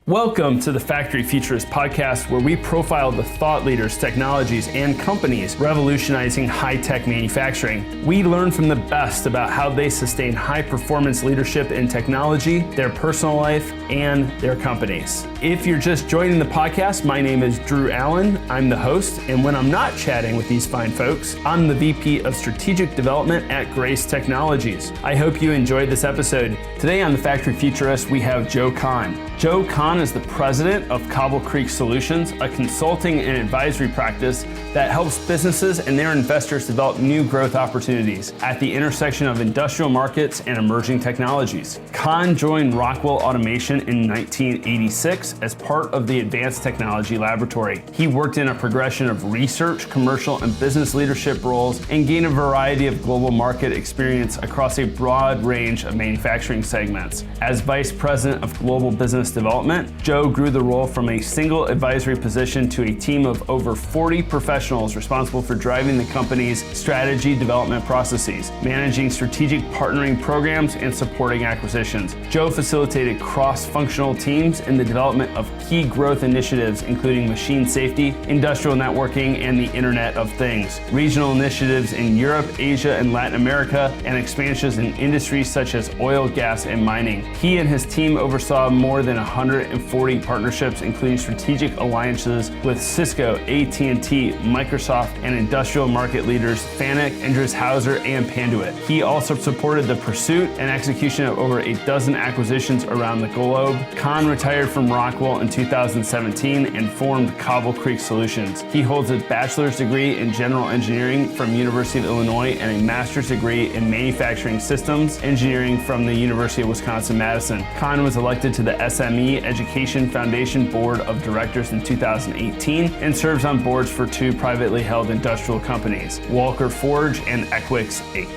Welcome to the Factory Futurist podcast, where we profile the thought leaders, technologies, and companies revolutionizing high-tech manufacturing. We learn from the best about how they sustain high-performance leadership in technology, their personal life, and their companies. If you're just joining the podcast, my name is Drew Allen. I'm the host, and when I'm not chatting with these fine folks, I'm the VP of Strategic Development at Grace Technologies. I hope you enjoyed this episode. Today on the Factory Futurist, we have Joe Kann. Joe Kann is the president of Cobble Creek Solutions, a consulting and advisory practice that helps businesses and their investors develop new growth opportunities at the intersection of industrial markets and emerging technologies. Kann joined Rockwell Automation in 1986 as part of the Advanced Technology Laboratory. He worked in a progression of research, commercial, and business leadership roles and gained a variety of global market experience across a broad range of manufacturing segments. As vice president of global business development, Joe grew the role from a single advisory position to a team of over 40 professionals responsible for driving the company's strategy development processes, managing strategic partnering programs, and supporting acquisitions. Joe facilitated cross-functional teams in the development of key growth initiatives, including machine safety, industrial networking, and the Internet of Things, regional initiatives in Europe, Asia, and Latin America, and expansions in industries such as oil, gas, and mining. He and his team oversaw more than 140 partnerships, including strategic alliances with Cisco, AT&T, Microsoft, and industrial market leaders Fanuc, Endress-Hauser, and Panduit. He also supported the pursuit and execution of over a dozen acquisitions around the globe. Kann retired from Rockwell in 2017 and formed Cobble Creek Solutions. He holds a bachelor's degree in general engineering from University of Illinois and a master's degree in manufacturing systems engineering from the University of Wisconsin-Madison. Kann was elected to the SME Education Foundation Board of Directors in 2018 and serves on boards for two privately held industrial companies, Walker Forge and Equix Inc.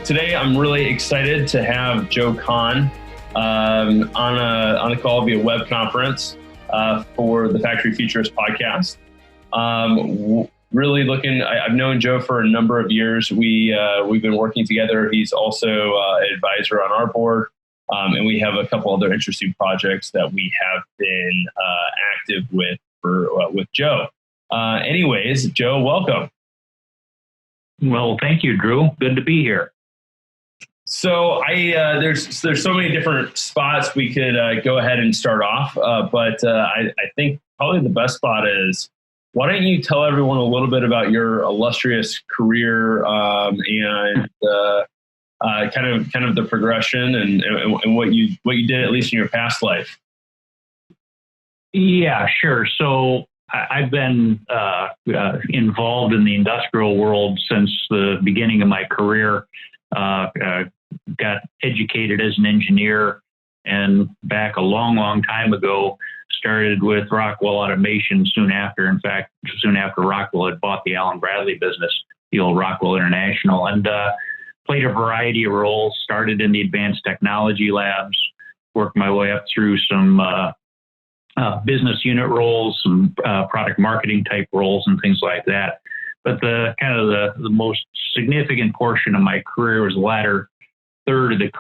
Today, I'm really excited to have Joe Kann on a call via web conference for the Factory Futurist podcast. Really looking, I've known Joe for a number of years. We've been working together. He's also an advisor on our board. And we have a couple other interesting projects that we have been active with Joe. Anyways, Joe, welcome. Well, thank you, Drew. Good to be here. So there's so many different spots we could go ahead and start off, but I think probably the best spot is, why don't you tell everyone a little bit about your illustrious career and kind of the progression and what you did, at least in your past life. Yeah, sure. So I've been involved in the industrial world since the beginning of my career. Got educated as an engineer, and back a long time ago, started with Rockwell Automation soon after Rockwell had bought the Allen Bradley business, the old Rockwell International, and played a variety of roles. Started in the advanced technology labs, worked my way up through some business unit roles, some product marketing type roles, and things like that. But the most significant portion of my career was the latter third of the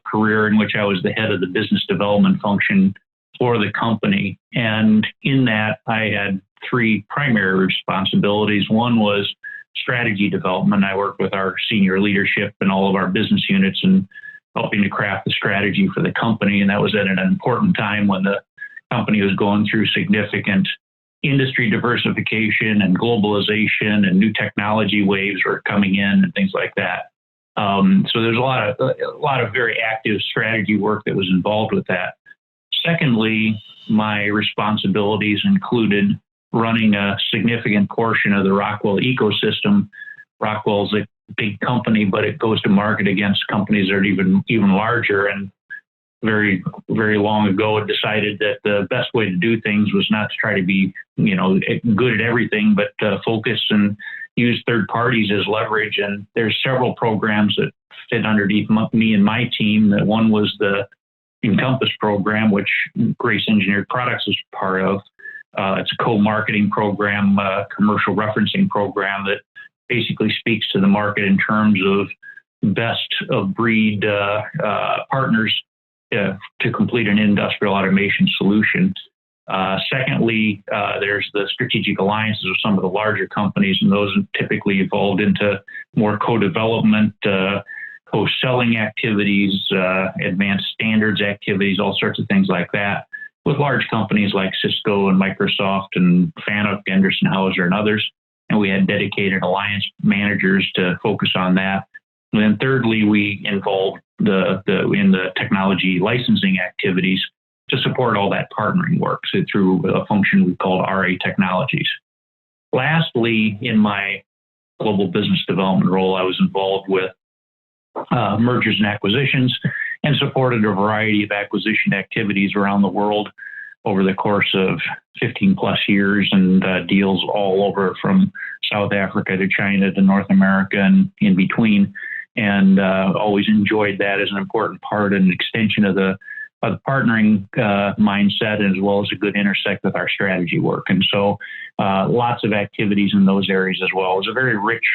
career, in which I was the head of the business development function for the company. And in that, I had three primary responsibilities. One was strategy development. I worked with our senior leadership and all of our business units and helping to craft the strategy for the company. And that was at an important time when the company was going through significant industry diversification and globalization, and new technology waves were coming in and things like that. So there's a lot of very active strategy work that was involved with that. Secondly, my responsibilities included running a significant portion of the Rockwell ecosystem. Rockwell's a big company, but it goes to market against companies that are even larger. And very, very long ago, it decided that the best way to do things was not to try to be, good at everything, but focus and use third parties as leverage. And there's several programs that fit underneath me and my team. That one was the Encompass program, which Grace Engineered Products is part of. It's a co-marketing program, commercial referencing program that basically speaks to the market in terms of best of breed partners to complete an industrial automation solution. Secondly, there's the strategic alliances with some of the larger companies, and those typically evolved into more co-development, co-selling activities, advanced standards activities, all sorts of things like that, with large companies like Cisco and Microsoft and Fanuc, Anderson Hauser, and others. And we had dedicated alliance managers to focus on that. And then thirdly, we involved in the technology licensing activities to support all that partnering work through a function we called RA Technologies. Lastly, in my global business development role, I was involved with mergers and acquisitions and supported a variety of acquisition activities around the world over the course of 15 plus years, and deals all over from South Africa to China to North America and in between. And always enjoyed that as an important part and extension of the partnering mindset, as well as a good intersect with our strategy work. And so lots of activities in those areas as well. It was a very rich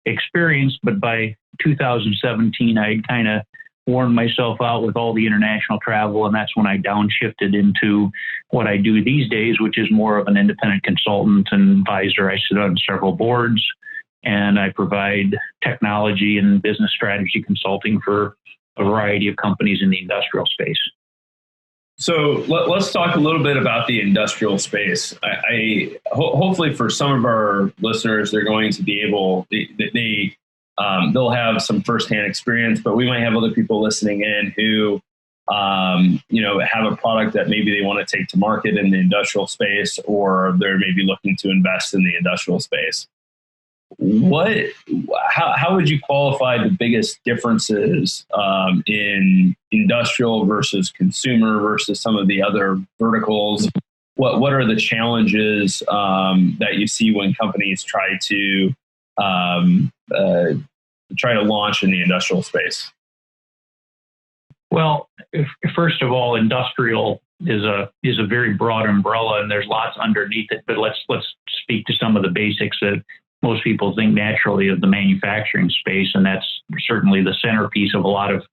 experience, but by 2017, I kind of worn myself out with all the international travel, and that's when I downshifted into what I do these days, which is more of an independent consultant and advisor. I sit on several boards, and I provide technology and business strategy consulting for a variety of companies in the industrial space. So let's talk a little bit about the industrial space. Hopefully for some of our listeners, they're going to be able, they'll have some firsthand experience, but we might have other people listening in who, have a product that maybe they want to take to market in the industrial space, or they're maybe looking to invest in the industrial space. How would you qualify the biggest differences in industrial versus consumer versus some of the other verticals? What are the challenges that you see when companies try to launch in the industrial space? Well, first of all, industrial is a very broad umbrella, and there's lots underneath it. But let's speak to some of the basics that most people think naturally of the manufacturing space, and that's certainly the centerpiece of a lot of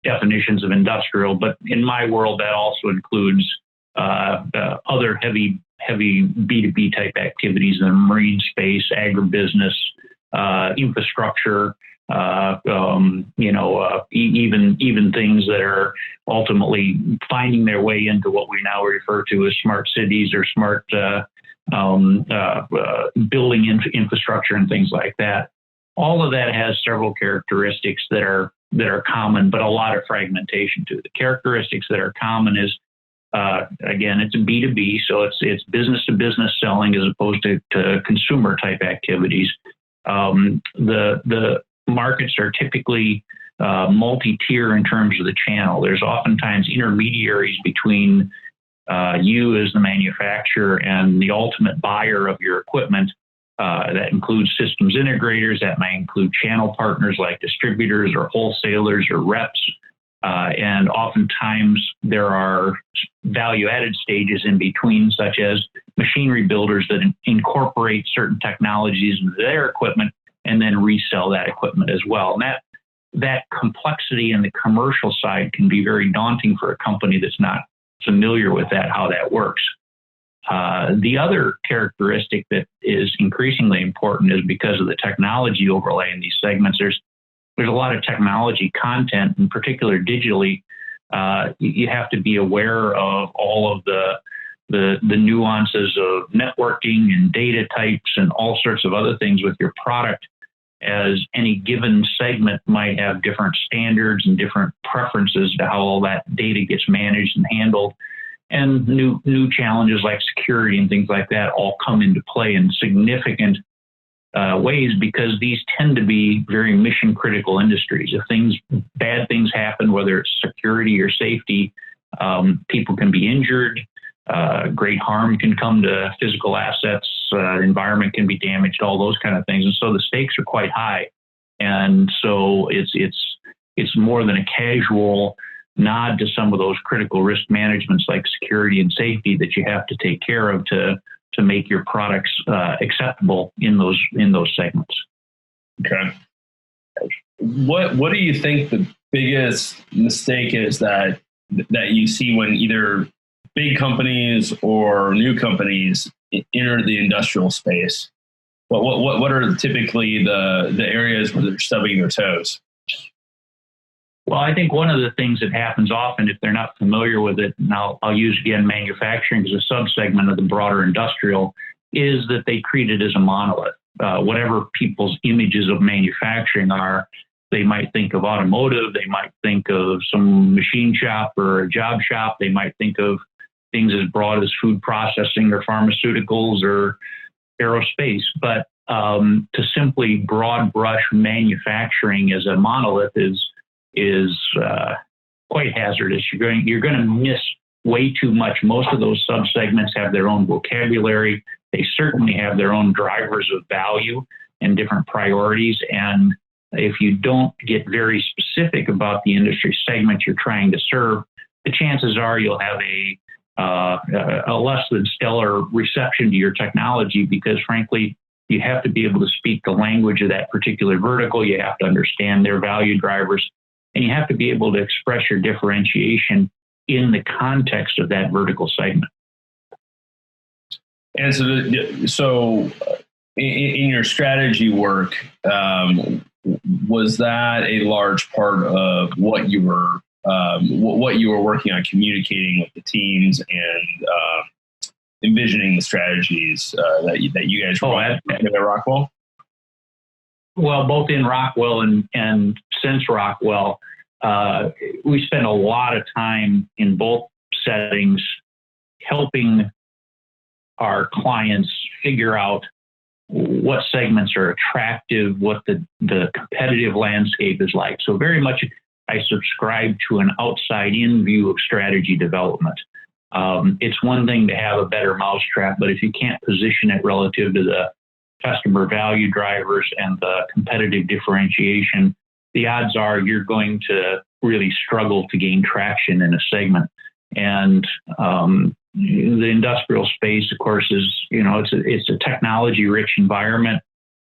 definitions of industrial. But in my world, that also includes other heavy B2B type activities in the marine space, agribusiness, infrastructure, even things that are ultimately finding their way into what we now refer to as smart cities or smart building infrastructure and things like that. All of that has several characteristics that are common, but a lot of fragmentation to it. The characteristics that are common is, again, it's a B2B, so it's business to business selling as opposed to consumer type activities. The markets are typically multi-tier in terms of the channel. There's oftentimes intermediaries between you as the manufacturer and the ultimate buyer of your equipment. That includes systems integrators. That might include channel partners like distributors or wholesalers or reps. And oftentimes there are value-added stages in between, such as machinery builders that incorporate certain technologies into their equipment and then resell that equipment as well. And that complexity in the commercial side can be very daunting for a company that's not familiar with that, how that works. The other characteristic that is increasingly important is because of the technology overlay in these segments. There's a lot of technology content, in particular digitally. You have to be aware of all of the nuances of networking and data types and all sorts of other things with your product, as any given segment might have different standards and different preferences to how all that data gets managed and handled. And new challenges like security and things like that all come into play in significant ways, because these tend to be very mission critical industries. If bad things happen, whether it's security or safety, people can be injured. Great harm can come to physical assets. Environment can be damaged. All those kind of things, and so the stakes are quite high. And so it's more than a casual nod to some of those critical risk managements like security and safety that you have to take care of to make your products acceptable in those segments. Okay. what do you think the biggest mistake is that you see when either big companies or new companies enter the industrial space? What are typically the areas where they're stubbing their toes? Well, I think one of the things that happens often, if they're not familiar with it, and I'll use again manufacturing as a subsegment of the broader industrial, is that they treat it as a monolith. Whatever people's images of manufacturing are, they might think of automotive, they might think of some machine shop or a job shop, they might think of things as broad as food processing or pharmaceuticals or aerospace. But to simply broad brush manufacturing as a monolith is quite hazardous. You're going to miss way too much. Most of those subsegments have their own vocabulary. They certainly have their own drivers of value and different priorities. And if you don't get very specific about the industry segment you're trying to serve, the chances are you'll have a less than stellar reception to your technology, because frankly, you have to be able to speak the language of that particular vertical. You have to understand their value drivers, and you have to be able to express your differentiation in the context of that vertical segment. And so in your strategy work, was that a large part of what you were working on, communicating with the teams and envisioning the strategies that you guys were at Rockwell? Well, both in Rockwell and since Rockwell, we spent a lot of time in both settings helping our clients figure out what segments are attractive, what the competitive landscape is like. So very much I subscribe to an outside-in view of strategy development. It's one thing to have a better mousetrap, but if you can't position it relative to the customer value drivers and the competitive differentiation, the odds are you're going to really struggle to gain traction in a segment. And the industrial space, of course, is, it's a technology-rich environment.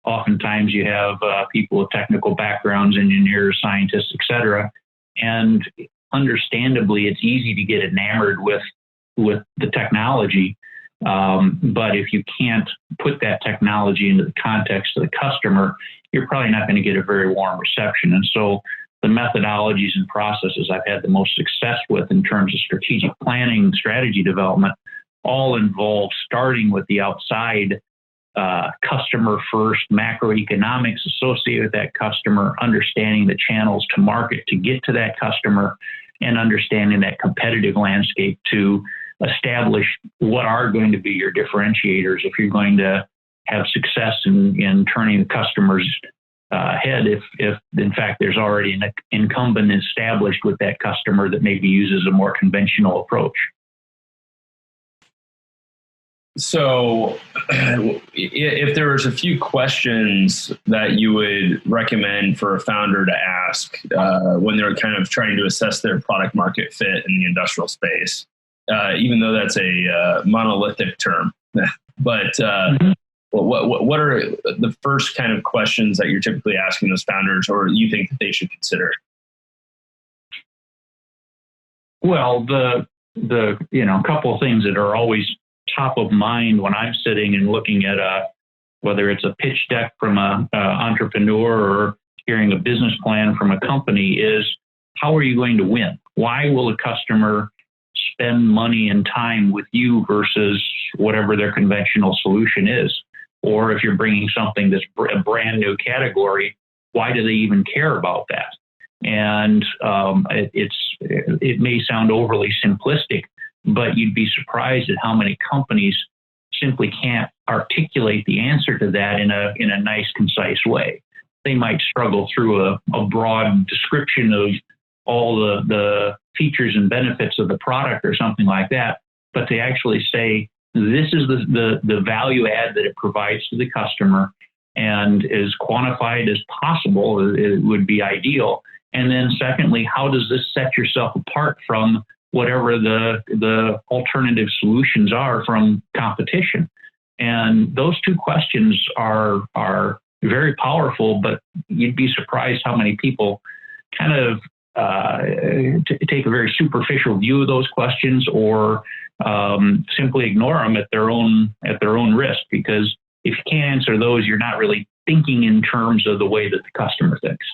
Oftentimes you have people with technical backgrounds, engineers, scientists, et cetera. And understandably, it's easy to get enamored with the technology. But if you can't put that technology into the context of the customer, you're probably not going to get a very warm reception. And so the methodologies and processes I've had the most success with in terms of strategic planning and strategy development all involve starting with the outside, customer first, macroeconomics associated with that customer, understanding the channels to market to get to that customer, and understanding that competitive landscape to establish what are going to be your differentiators if you're going to have success in turning the customer's head, if in fact there's already an incumbent established with that customer that maybe uses a more conventional approach. So if there was a few questions that you would recommend for a founder to ask when they're kind of trying to assess their product market fit in the industrial space, even though that's a monolithic term, but what are the first kind of questions that you're typically asking those founders, or you think that they should consider? Well, the couple of things that are always top of mind when I'm sitting and looking at whether it's a pitch deck from an entrepreneur or hearing a business plan from a company is, how are you going to win? Why will a customer spend money and time with you versus whatever their conventional solution is? Or if you're bringing something that's a brand new category, why do they even care about that? And it may sound overly simplistic, but you'd be surprised at how many companies simply can't articulate the answer to that in a nice, concise way. They might struggle through a broad description of all the features and benefits of the product or something like that, but they actually say, this is the value add that it provides to the customer, and as quantified as possible, it would be ideal. And then secondly, how does this set yourself apart from whatever the alternative solutions are from competition? And those two questions are very powerful, but you'd be surprised how many people kind of take a very superficial view of those questions, or simply ignore them at their own risk. Because if you can't answer those, you're not really thinking in terms of the way that the customer thinks.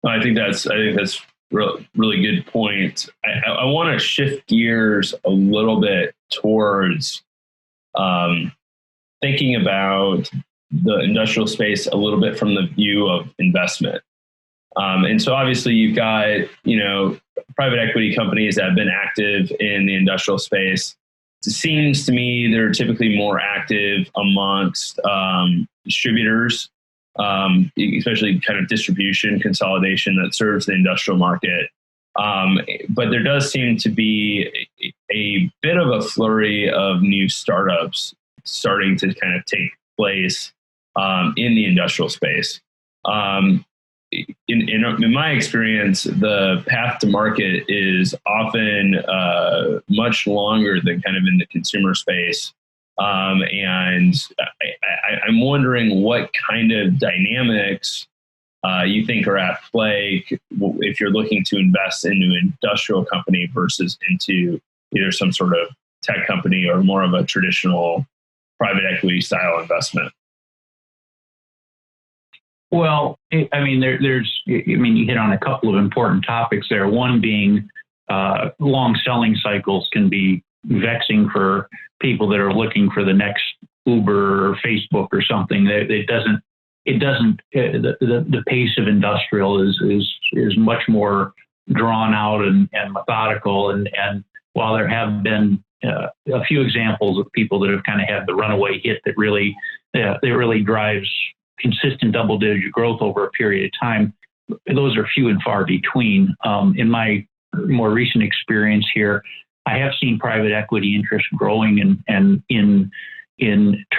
I think that's really good point. I want to shift gears a little bit towards thinking about the industrial space a little bit from the view of investment. And so obviously you've got, private equity companies that have been active in the industrial space. It seems to me they're typically more active amongst distributors, especially kind of distribution consolidation that serves the industrial market. But there does seem to be a bit of a flurry of new startups starting to kind of take place in the industrial space. In my experience, the path to market is often much longer than kind of in the consumer space. And I'm wondering what kind of dynamics you think are at play if you're looking to invest into an industrial company versus into either some sort of tech company or more of a traditional private equity style investment. Well, you hit on a couple of important topics there. One being long selling cycles can be vexing for people that are looking for the next Uber or Facebook or something. The pace of industrial is much more drawn out and methodical. And while there have been a few examples of people that have kind of had the runaway hit that really drives consistent double-digit growth over a period of time, those are few and far between. In my more recent experience here, I have seen private equity interest growing, and in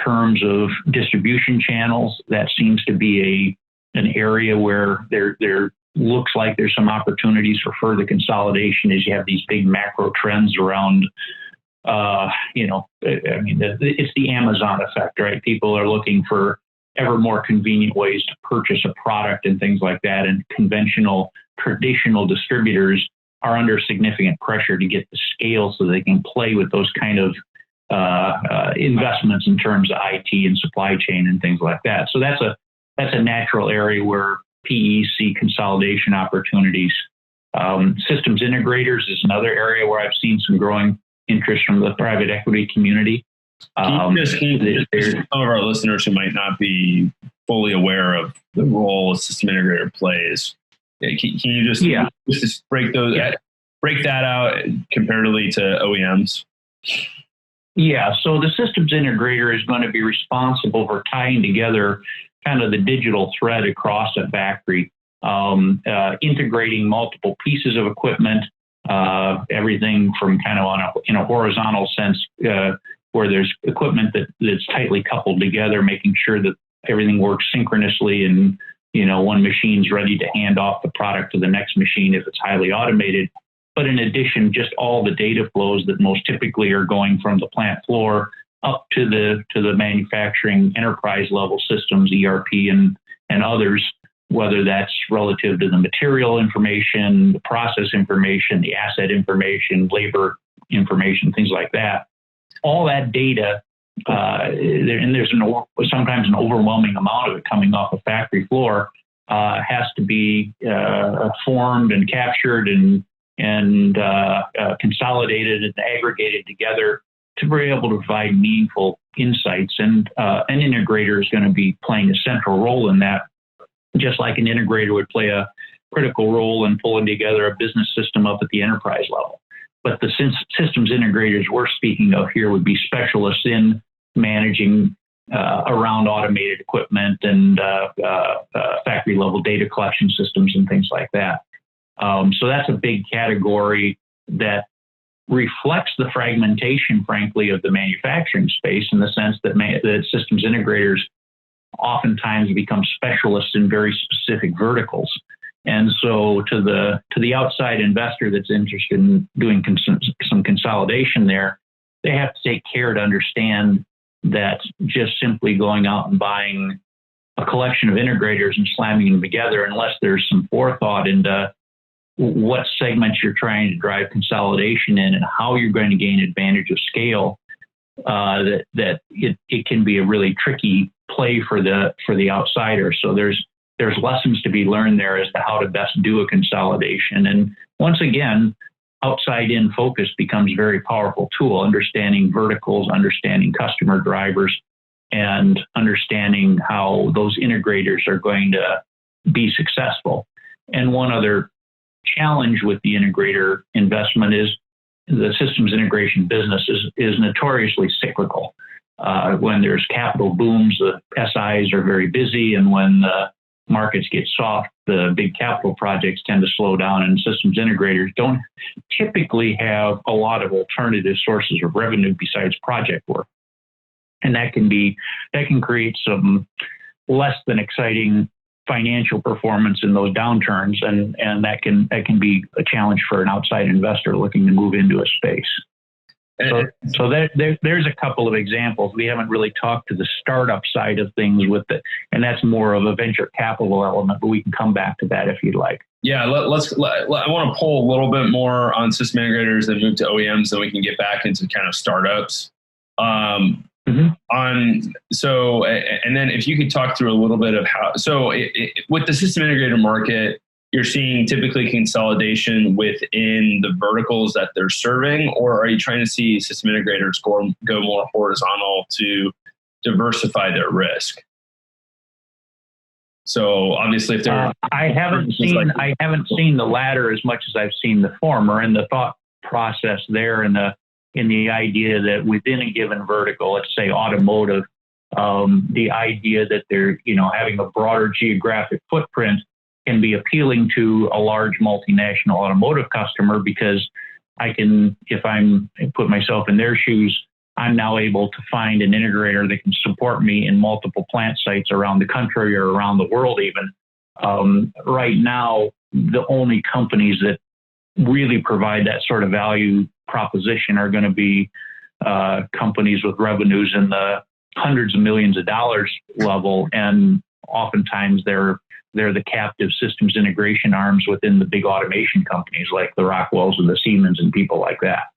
terms of distribution channels, that seems to be an area where there looks like there's some opportunities for further consolidation as you have these big macro trends around. It's the Amazon effect, right? People are looking for ever more convenient ways to purchase a product and things like that. And traditional distributors are under significant pressure to get the scale so they can play with those kind of investments in terms of IT and supply chain and things like that. So that's a natural area where PEs see consolidation opportunities. Systems integrators is another area where I've seen some growing interest from the private equity community. Some of our listeners who might not be fully aware of the role a system integrator plays, can you just break that out comparatively to OEMs? Yeah, so the systems integrator is going to be responsible for tying together kind of the digital thread across a factory, integrating multiple pieces of equipment, everything from kind of in a horizontal sense, where there's equipment that's tightly coupled together, making sure that everything works synchronously, and one machine's ready to hand off the product to the next machine if it's highly automated. But in addition, just all the data flows that most typically are going from the plant floor up to the manufacturing enterprise level systems, ERP and others, whether that's relative to the material information, the process information, the asset information, labor information, things like that. All that data, and there's sometimes an overwhelming amount of it coming off a factory floor, has to be formed and captured and consolidated and aggregated together to be able to provide meaningful insights. And an integrator is going to be playing a central role in that, just like an integrator would play a critical role in pulling together a business system up at the enterprise level. But the systems integrators we're speaking of here would be specialists in managing around automated equipment and factory level data collection systems and things like that. So that's a big category that reflects the fragmentation, frankly, of the manufacturing space, in the sense that systems integrators oftentimes become specialists in very specific verticals. And so to the outside investor that's interested in doing some consolidation there, they have to take care to understand that just simply going out and buying a collection of integrators and slamming them together unless there's some forethought into what segments you're trying to drive consolidation in and how you're going to gain advantage of scale. That it can be a really tricky play for the outsider. So there's lessons to be learned there as to how to best do a consolidation. And once again, outside in focus becomes a very powerful tool, understanding verticals, understanding customer drivers, and understanding how those integrators are going to be successful. And one other challenge with the integrator investment is the systems integration business is notoriously cyclical. When there's capital booms, the SIs are very busy, and when the markets get soft, the big capital projects tend to slow down, and systems integrators don't typically have a lot of alternative sources of revenue besides project work. And that can create some less than exciting financial performance in those downturns, and that can be a challenge for an outside investor looking to move into a space. So there's a couple of examples. We haven't really talked to the startup side of things with it, and that's more of a venture capital element, but we can come back to that if you'd like. Yeah, I want to pull a little bit more on system integrators and move to OEMs, then we can get back into kind of startups. And then if you could talk through a little bit of how, with the system integrator market, you're seeing typically consolidation within the verticals that they're serving, or are you trying to see system integrators go more horizontal to diversify their risk? So obviously, if they're I haven't seen the latter as much as I've seen the former, and the thought process there, in the idea that within a given vertical, let's say automotive, the idea that they're having a broader geographic footprint can be appealing to a large multinational automotive customer, because I can, if I'm put myself in their shoes, I'm now able to find an integrator that can support me in multiple plant sites around the country or around the world even. Right now, the only companies that really provide that sort of value proposition are going to be companies with revenues in the hundreds of millions of dollars level, and oftentimes they're the captive systems integration arms within the big automation companies like the Rockwells and the Siemens and people like that.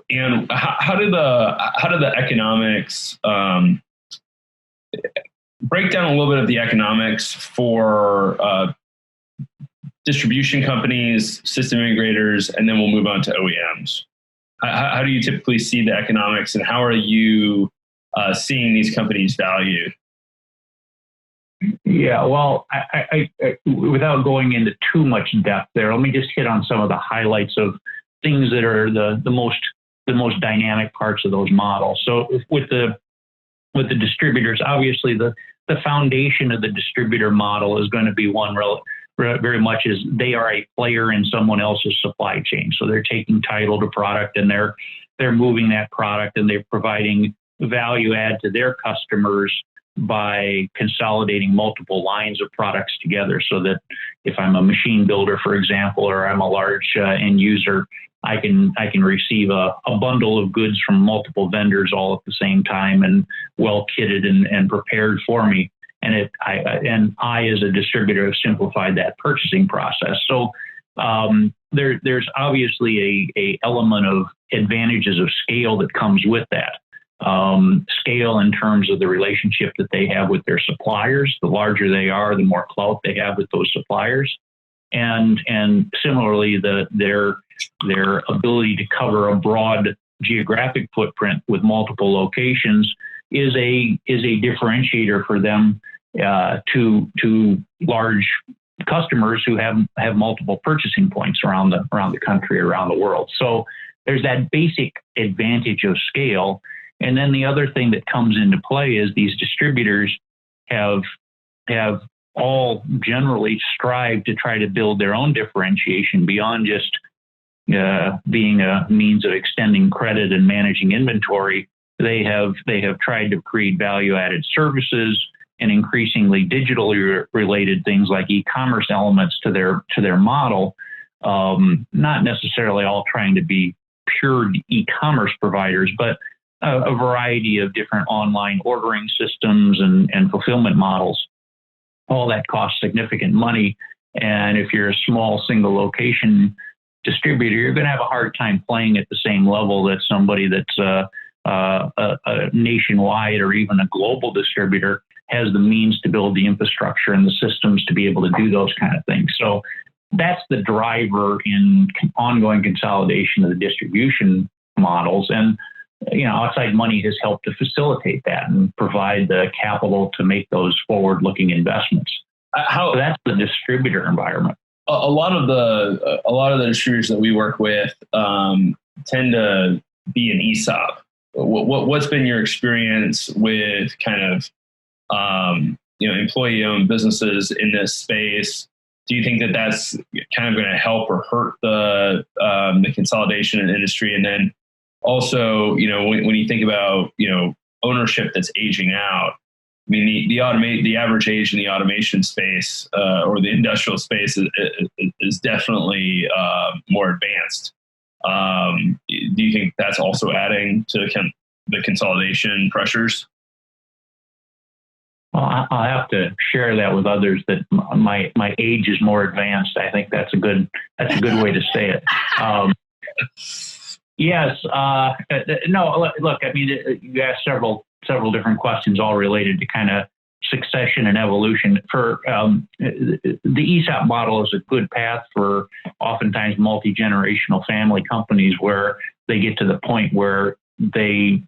And how do the economics break down a little bit of the economics for distribution companies, system integrators, and then we'll move on to OEMs? How do you typically see the economics, and how are you seeing these companies valued? Yeah, well, I without going into too much depth there, let me just hit on some of the highlights of things that are the most dynamic parts of those models. So with the distributors, obviously the foundation of the distributor model is going to be one very much is they are a player in someone else's supply chain. So they're taking title to product, and they're moving that product, and they're providing value add to their customers by consolidating multiple lines of products together, so that if I'm a machine builder, for example, or I'm a large end user, I can receive a bundle of goods from multiple vendors all at the same time and well kitted and prepared for me. And I as a distributor have simplified that purchasing process. So there's obviously a element of advantages of scale that comes with that. Scale in terms of the relationship that they have with their suppliers. The larger they are, the more clout they have with those suppliers. And similarly, their ability to cover a broad geographic footprint with multiple locations is a differentiator for them to large customers who have multiple purchasing points around the country, around the world. So there's that basic advantage of scale. And then the other thing that comes into play is these distributors have all generally strived to try to build their own differentiation beyond just being a means of extending credit and managing inventory. They have tried to create value-added services and increasingly digitally related things like e-commerce elements to their model. Not necessarily all trying to be pure e-commerce providers, but a variety of different online ordering systems and fulfillment models. All that costs significant money. And if you're a small single location distributor, you're going to have a hard time playing at the same level that somebody that's a nationwide or even a global distributor has the means to build the infrastructure and the systems to be able to do those kind of things. So that's the driver in ongoing consolidation of the distribution models. And, outside money has helped to facilitate that and provide the capital to make those forward-looking investments. So that's the distributor environment. A lot of the distributors that we work with tend to be an ESOP. What's been your experience with kind of employee-owned businesses in this space? Do you think that that's kind of going to help or hurt the consolidation in the industry? And then also, when you think about ownership that's aging out, I mean, the average age in the automation space or the industrial space is definitely more advanced. Do you think that's also adding to the consolidation pressures? Well, I'll have to share that with others that my age is more advanced. I think that's a good way to say it. Yes. No. Look. I mean, you asked several different questions, all related to kind of succession and evolution. For the ESOP model is a good path for oftentimes multi-generational family companies where they get to the point where the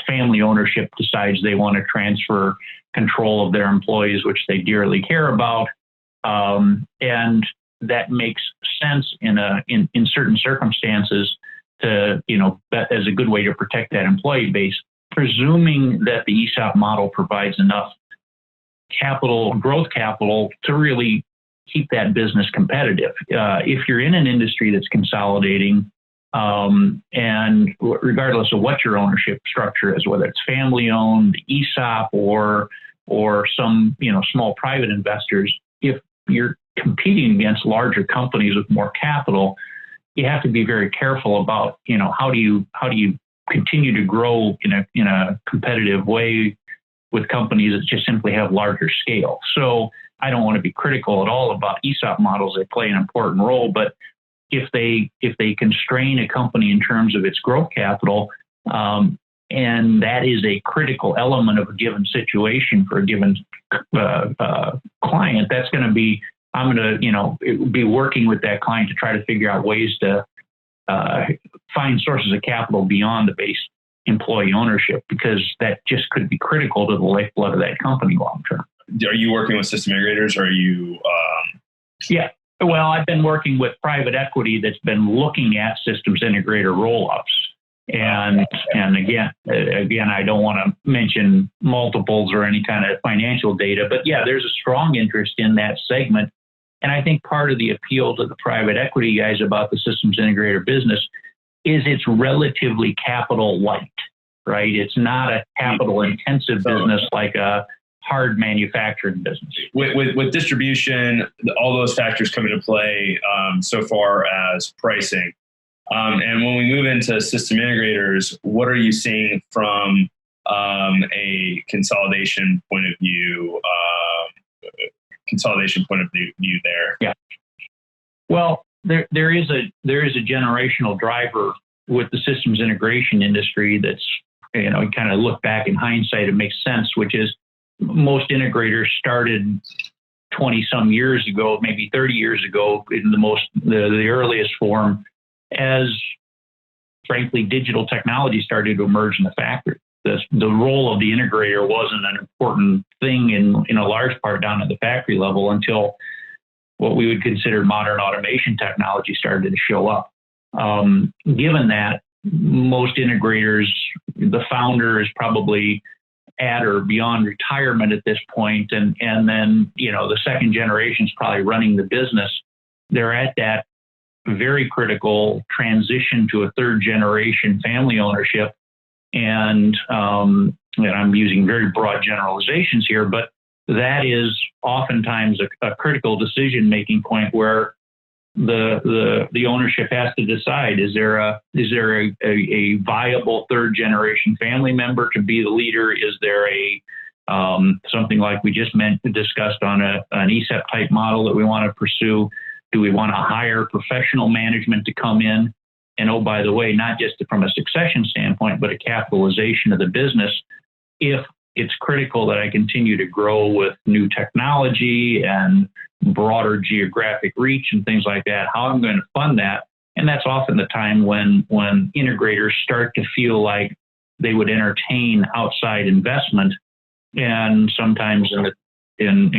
family ownership decides they want to transfer control of their employees, which they dearly care about, and that makes sense in certain circumstances to as a good way to protect that employee base, presuming that the ESOP model provides enough growth capital to really keep that business competitive. If you're in an industry that's consolidating, and regardless of what your ownership structure is, whether it's family owned, ESOP, or some small private investors, if you're competing against larger companies with more capital, you have to be very careful about how do you continue to grow in a competitive way with companies that just simply have larger scale. So I don't want to be critical at all about ESOP models. They play an important role, but if they constrain a company in terms of its growth capital, and that is a critical element of a given situation for a given client, that's going to be, I'm going to be working with that client to try to figure out ways to find sources of capital beyond the base employee ownership, because that just could be critical to the lifeblood of that company long term. Are you working with system integrators, or are you? Yeah. Well, I've been working with private equity that's been looking at systems integrator roll-ups. And again, I don't want to mention multiples or any kind of financial data, but yeah, there's a strong interest in that segment. And I think part of the appeal to the private equity guys about the systems integrator business is it's relatively capital light, right? It's not a capital intensive business like a hard manufacturing business. With distribution, all those factors come into play so far as pricing. And when we move into system integrators, what are you seeing from a consolidation point of view? There. Yeah. Well, there is a generational driver with the systems integration industry that's you kind of look back in hindsight, it makes sense, which is most integrators started 20 some years ago, maybe 30 years ago, in the earliest form, as frankly digital technology started to emerge in the factory. The role of the integrator wasn't an important thing in a large part down at the factory level until what we would consider modern automation technology started to show up. Given that, most integrators, the founder is probably at or beyond retirement at this point, and then the second generation is probably running the business. They're at that very critical transition to a third generation family ownership. And I'm using very broad generalizations here, but that is oftentimes a critical decision-making point where the ownership has to decide: is there a viable third generation family member to be the leader? Is there a something like we just discussed on an ESEP type model that we want to pursue? Do we want to hire professional management to come in? And oh, by the way, not just from a succession standpoint, but a capitalization of the business. If it's critical that I continue to grow with new technology and broader geographic reach and things like that, how I'm going to fund that. And that's often the time when integrators start to feel like they would entertain outside investment, and sometimes in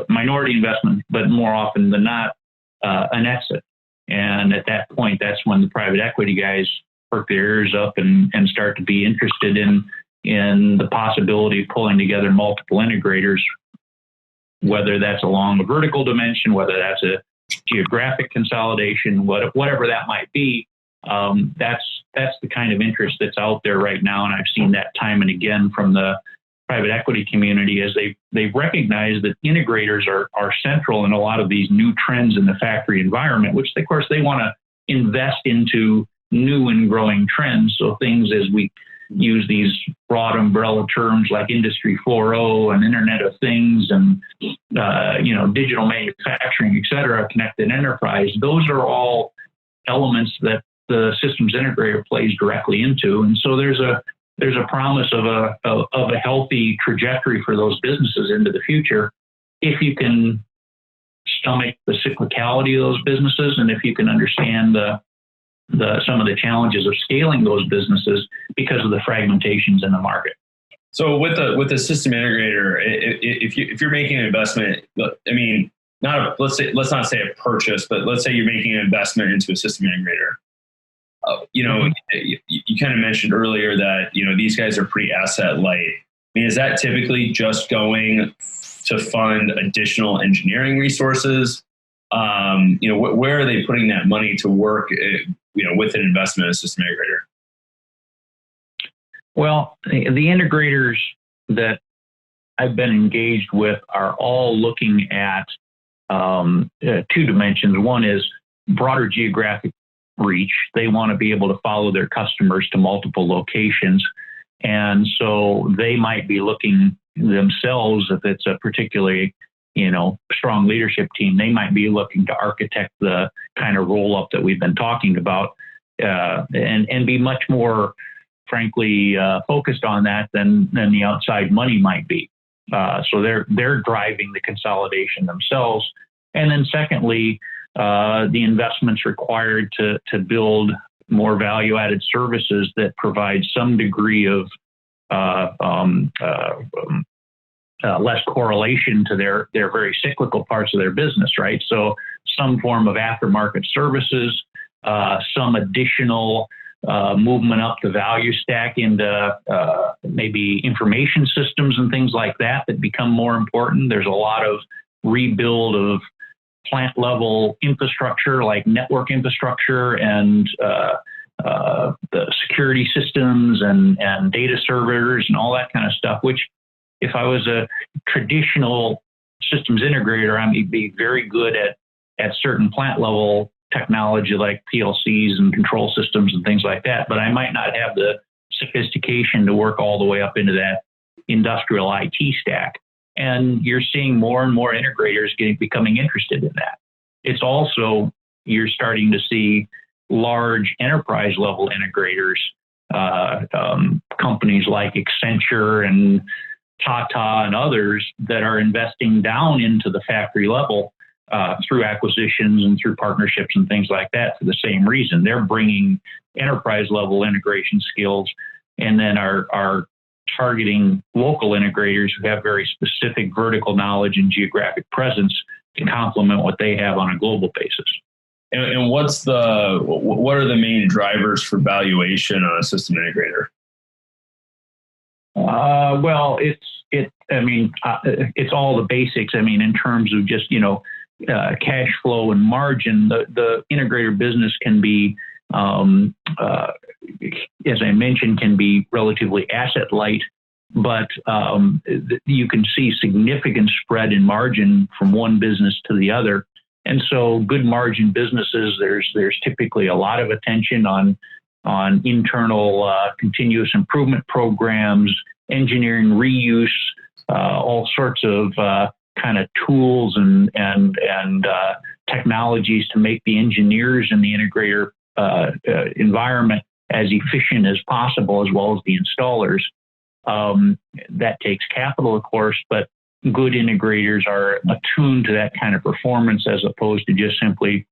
minority investment, but more often than not, an exit. And at that point, that's when the private equity guys perk their ears up and start to be interested in the possibility of pulling together multiple integrators, whether that's along a vertical dimension, whether that's a geographic consolidation, whatever that might be. That's the kind of interest that's out there right now. And I've seen that time and again from the private equity community as they recognize that integrators are central in a lot of these new trends in the factory environment, which of course they want to invest into new and growing trends. So things, as we use these broad umbrella terms like Industry 4.0 and Internet of Things and digital manufacturing, et cetera, connected enterprise, those are all elements that the systems integrator plays directly into. And so there's a promise of a healthy trajectory for those businesses into the future if you can stomach the cyclicality of those businesses, and if you can understand some of the challenges of scaling those businesses because of the fragmentations in the market. So with the system integrator, if you're making an investment, I mean, let's not say a purchase, but let's say you're making an investment into a system integrator. You kind of mentioned earlier that these guys are pretty asset light. I mean, is that typically just going to fund additional engineering resources? Where are they putting that money to work? With an investment in a system integrator? Well, the integrators that I've been engaged with are all looking at two dimensions. One is broader geographic reach. They want to be able to follow their customers to multiple locations. And so they might be looking themselves, if it's a particularly strong leadership team, they might be looking to architect the kind of roll up that we've been talking about, and be much more, frankly, focused on that than the outside money might be. So they're driving the consolidation themselves. And then secondly, the investments required to build more value-added services that provide some degree of less correlation to their very cyclical parts of their business, right? So some form of aftermarket services, some additional movement up the value stack into maybe information systems and things like that become more important. There's a lot of rebuild of plant level infrastructure like network infrastructure and the security systems and data servers and all that kind of stuff, which if I was a traditional systems integrator, I would be very good at certain plant level technology like PLCs and control systems and things like that, but I might not have the sophistication to work all the way up into that industrial IT stack. And you're seeing more and more integrators becoming interested in that. It's also, you're starting to see large enterprise level integrators, companies like Accenture and Tata and others that are investing down into the factory level through acquisitions and through partnerships and things like that for the same reason. They're bringing enterprise level integration skills and then are targeting local integrators who have very specific vertical knowledge and geographic presence to complement what they have on a global basis. And what are the main drivers for valuation on a system integrator? Well, it's all the basics. I mean, in terms of just, cash flow and margin, the integrator business can be, as I mentioned, can be relatively asset light, but you can see significant spread in margin from one business to the other. And so good margin businesses, there's typically a lot of attention on internal continuous improvement programs, engineering reuse, all sorts of kind of tools and technologies to make the engineers in the integrator environment as efficient as possible, as well as the installers. That takes capital, of course, but good integrators are attuned to that kind of performance as opposed to just simply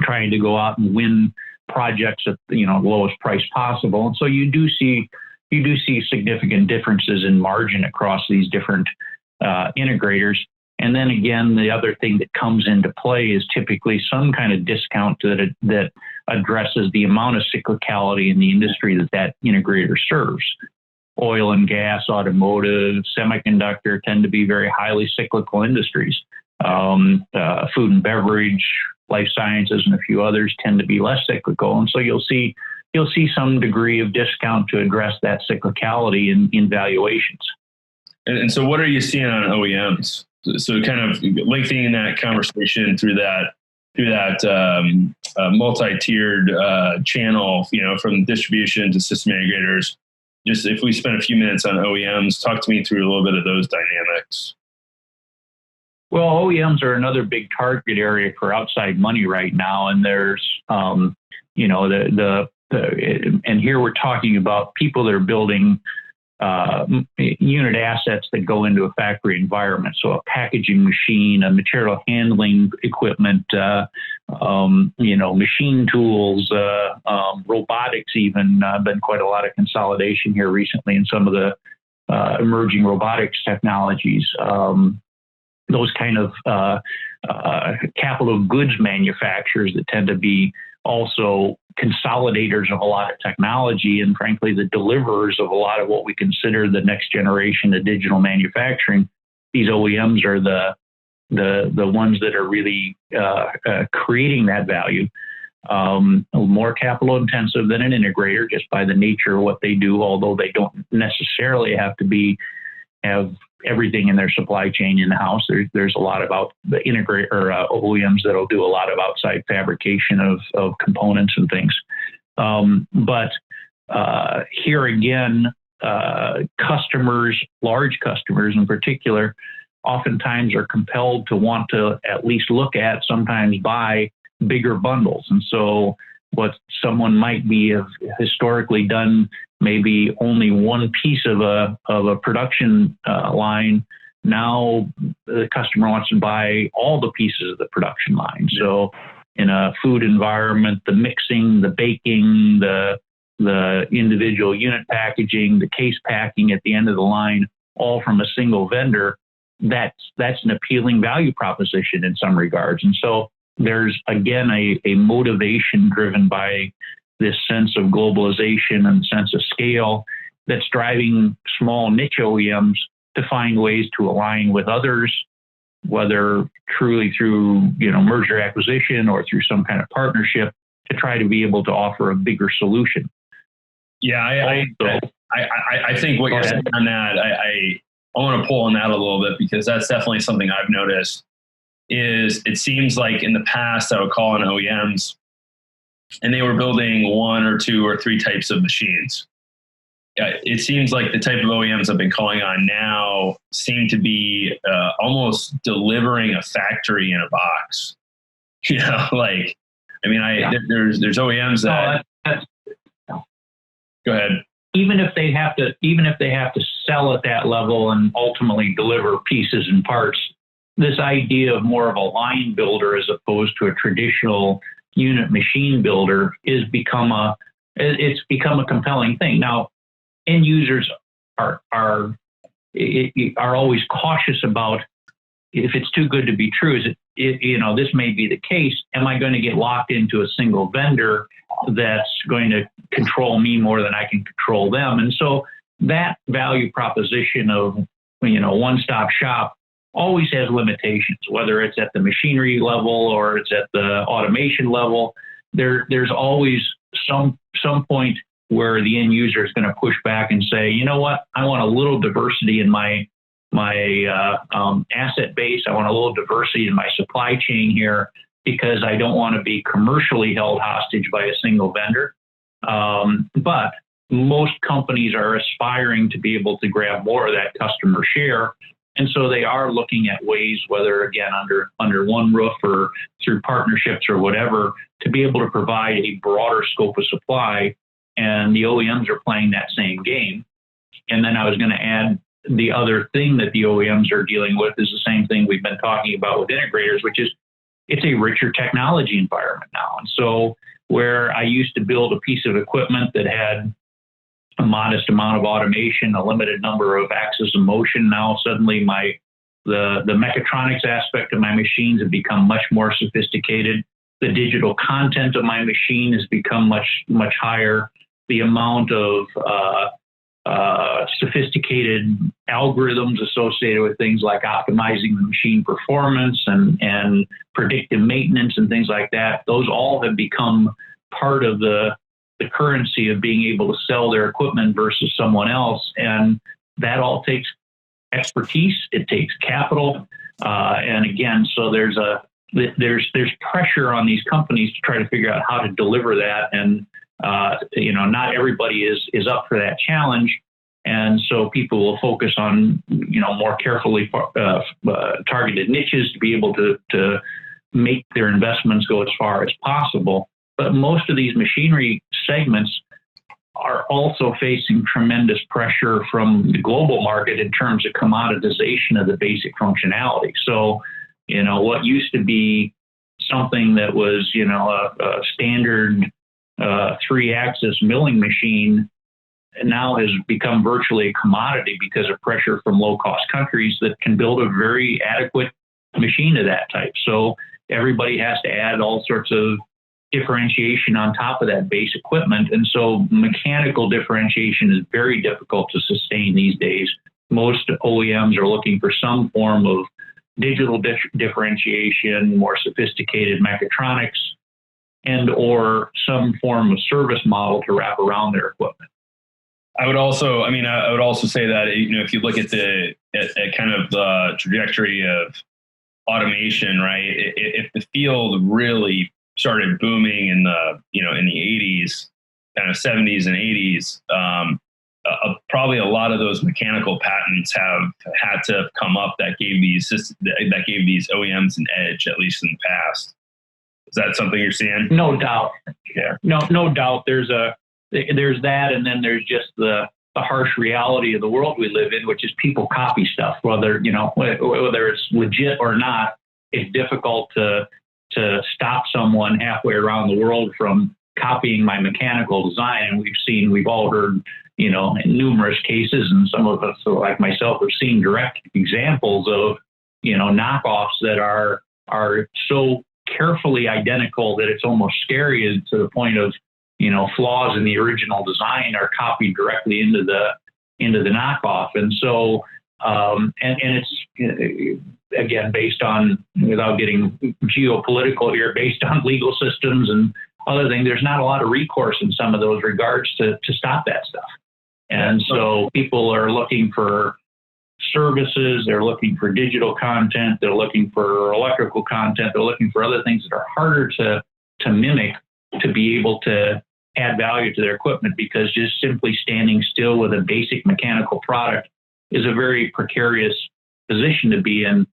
trying to go out and win projects at the lowest price possible. And so you do see significant differences in margin across these different integrators. And then again, the other thing that comes into play is typically some kind of discount that addresses the amount of cyclicality in the industry that integrator serves. Oil and gas, automotive, semiconductor tend to be very highly cyclical industries. Food and beverage, life sciences, and a few others tend to be less cyclical. And so you'll see some degree of discount to address that cyclicality in valuations. And so what are you seeing on OEMs? So kind of linking that conversation through that multi-tiered channel, from distribution to system integrators. Just if we spend a few minutes on OEMs, talk to me through a little bit of those dynamics. Well, OEMs are another big target area for outside money right now, and there's, and here we're talking about people that are building unit assets that go into a factory environment. So a packaging machine, a material handling equipment, machine tools, robotics even. Been quite a lot of consolidation here recently in some of the emerging robotics technologies. Those kind of capital goods manufacturers that tend to be also consolidators of a lot of technology and frankly the deliverers of a lot of what we consider the next generation of digital manufacturing. These OEMs are the ones that are really creating that value. More capital intensive than an integrator just by the nature of what they do, although they don't necessarily have to have everything in their supply chain in-house. There's a lot about the integrator or OEMs that'll do a lot of outside fabrication of components and things. But here again, customers, large customers in particular, oftentimes are compelled to want to at least look at, sometimes buy bigger bundles. And so what someone might be have historically done, maybe only one piece of a production line. Now the customer wants to buy all the pieces of the production line. So in a food environment, the mixing, the baking, the individual unit packaging, the case packing at the end of the line, all from a single vendor, that's an appealing value proposition in some regards. And so there's, again, a motivation driven by this sense of globalization and sense of scale that's driving small niche OEMs to find ways to align with others, whether truly through merger acquisition or through some kind of partnership, to try to be able to offer a bigger solution. Yeah, I think what you're saying on that, I want to pull on that a little bit, because that's definitely something I've noticed. Is it seems like in the past I would call on OEMs and they were building one or two or three types of machines. It seems like the type of OEMs I've been calling on now seem to be almost delivering a factory in a box. There's OEMs that. Go ahead. Even if they have to sell at that level and ultimately deliver pieces and parts, this idea of more of a line builder as opposed to a traditional unit machine builder become a compelling thing. Now, end users are always cautious about, if it's too good to be true, this may be the case. Am I going to get locked into a single vendor that's going to control me more than I can control them? And so that value proposition of, one-stop shop always has limitations, whether it's at the machinery level or it's at the automation level. There's always some point where the end user is going to push back and say, you know what, I want a little diversity in my asset base. I want a little diversity in my supply chain here because I don't want to be commercially held hostage by a single vendor. But most companies are aspiring to be able to grab more of that customer share. And so they are looking at ways, whether again under one roof or through partnerships or whatever, to be able to provide a broader scope of supply. And the OEMs are playing that same game. And then I was going to add the other thing that the OEMs are dealing with is the same thing we've been talking about with integrators, which is it's a richer technology environment now. And so where I used to build a piece of equipment that had a modest amount of automation, a limited number of axes of motion, now suddenly the mechatronics aspect of my machines have become much more sophisticated. The digital content of my machine has become much higher. The amount of sophisticated algorithms associated with things like optimizing the machine performance and predictive maintenance and things like that, those all have become part of the currency of being able to sell their equipment versus someone else. And that all takes expertise. It takes capital. And again, so there's pressure on these companies to try to figure out how to deliver that. And, not everybody is up for that challenge. And so people will focus on, more carefully targeted niches to be able to make their investments go as far as possible. But most of these machinery segments are also facing tremendous pressure from the global market in terms of commoditization of the basic functionality. So, what used to be something that was, a standard 3-axis milling machine now has become virtually a commodity because of pressure from low-cost countries that can build a very adequate machine of that type. So everybody has to add all sorts of differentiation on top of that base equipment. And so mechanical differentiation is very difficult to sustain these days. Most OEMs are looking for some form of digital differentiation, more sophisticated mechatronics, and or some form of service model to wrap around their equipment. I would also say that, if you look at kind of the trajectory of automation, right? If the field really started booming in the 80s, kind of 70s and 80s, probably a lot of those mechanical patents have had to have come up that gave these OEMs an edge, at least in the past. Is that something you're seeing? No doubt. Yeah. No doubt. There's that, and then there's just the harsh reality of the world we live in, which is people copy stuff, whether it's legit or not. It's difficult to stop someone halfway around the world from copying my mechanical design. And we've all heard, in numerous cases, and some of us, like myself, have seen direct examples of, knockoffs that are so carefully identical that it's almost scary to the point of, flaws in the original design are copied directly into the knockoff. And so, and it's, again, based on, without getting geopolitical here, based on legal systems and other things, there's not a lot of recourse in some of those regards to stop that stuff. And so people are looking for services, they're looking for digital content, they're looking for electrical content, they're looking for other things that are harder to mimic, to be able to add value to their equipment, because just simply standing still with a basic mechanical product is a very precarious position to be in,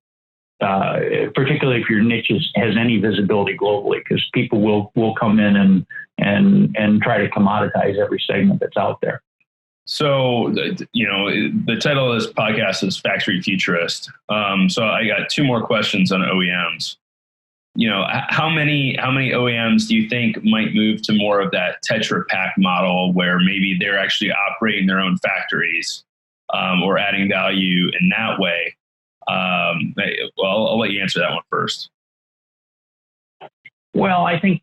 particularly if your niche has any visibility globally, because people will come in and try to commoditize every segment that's out there. So, the title of this podcast is Factory Futurist. So I got 2 more questions on OEMs. How many OEMs do you think might move to more of that Tetra Pak model, where maybe they're actually operating their own factories, or adding value in that way? Well, I'll let you answer that one first. Well, I think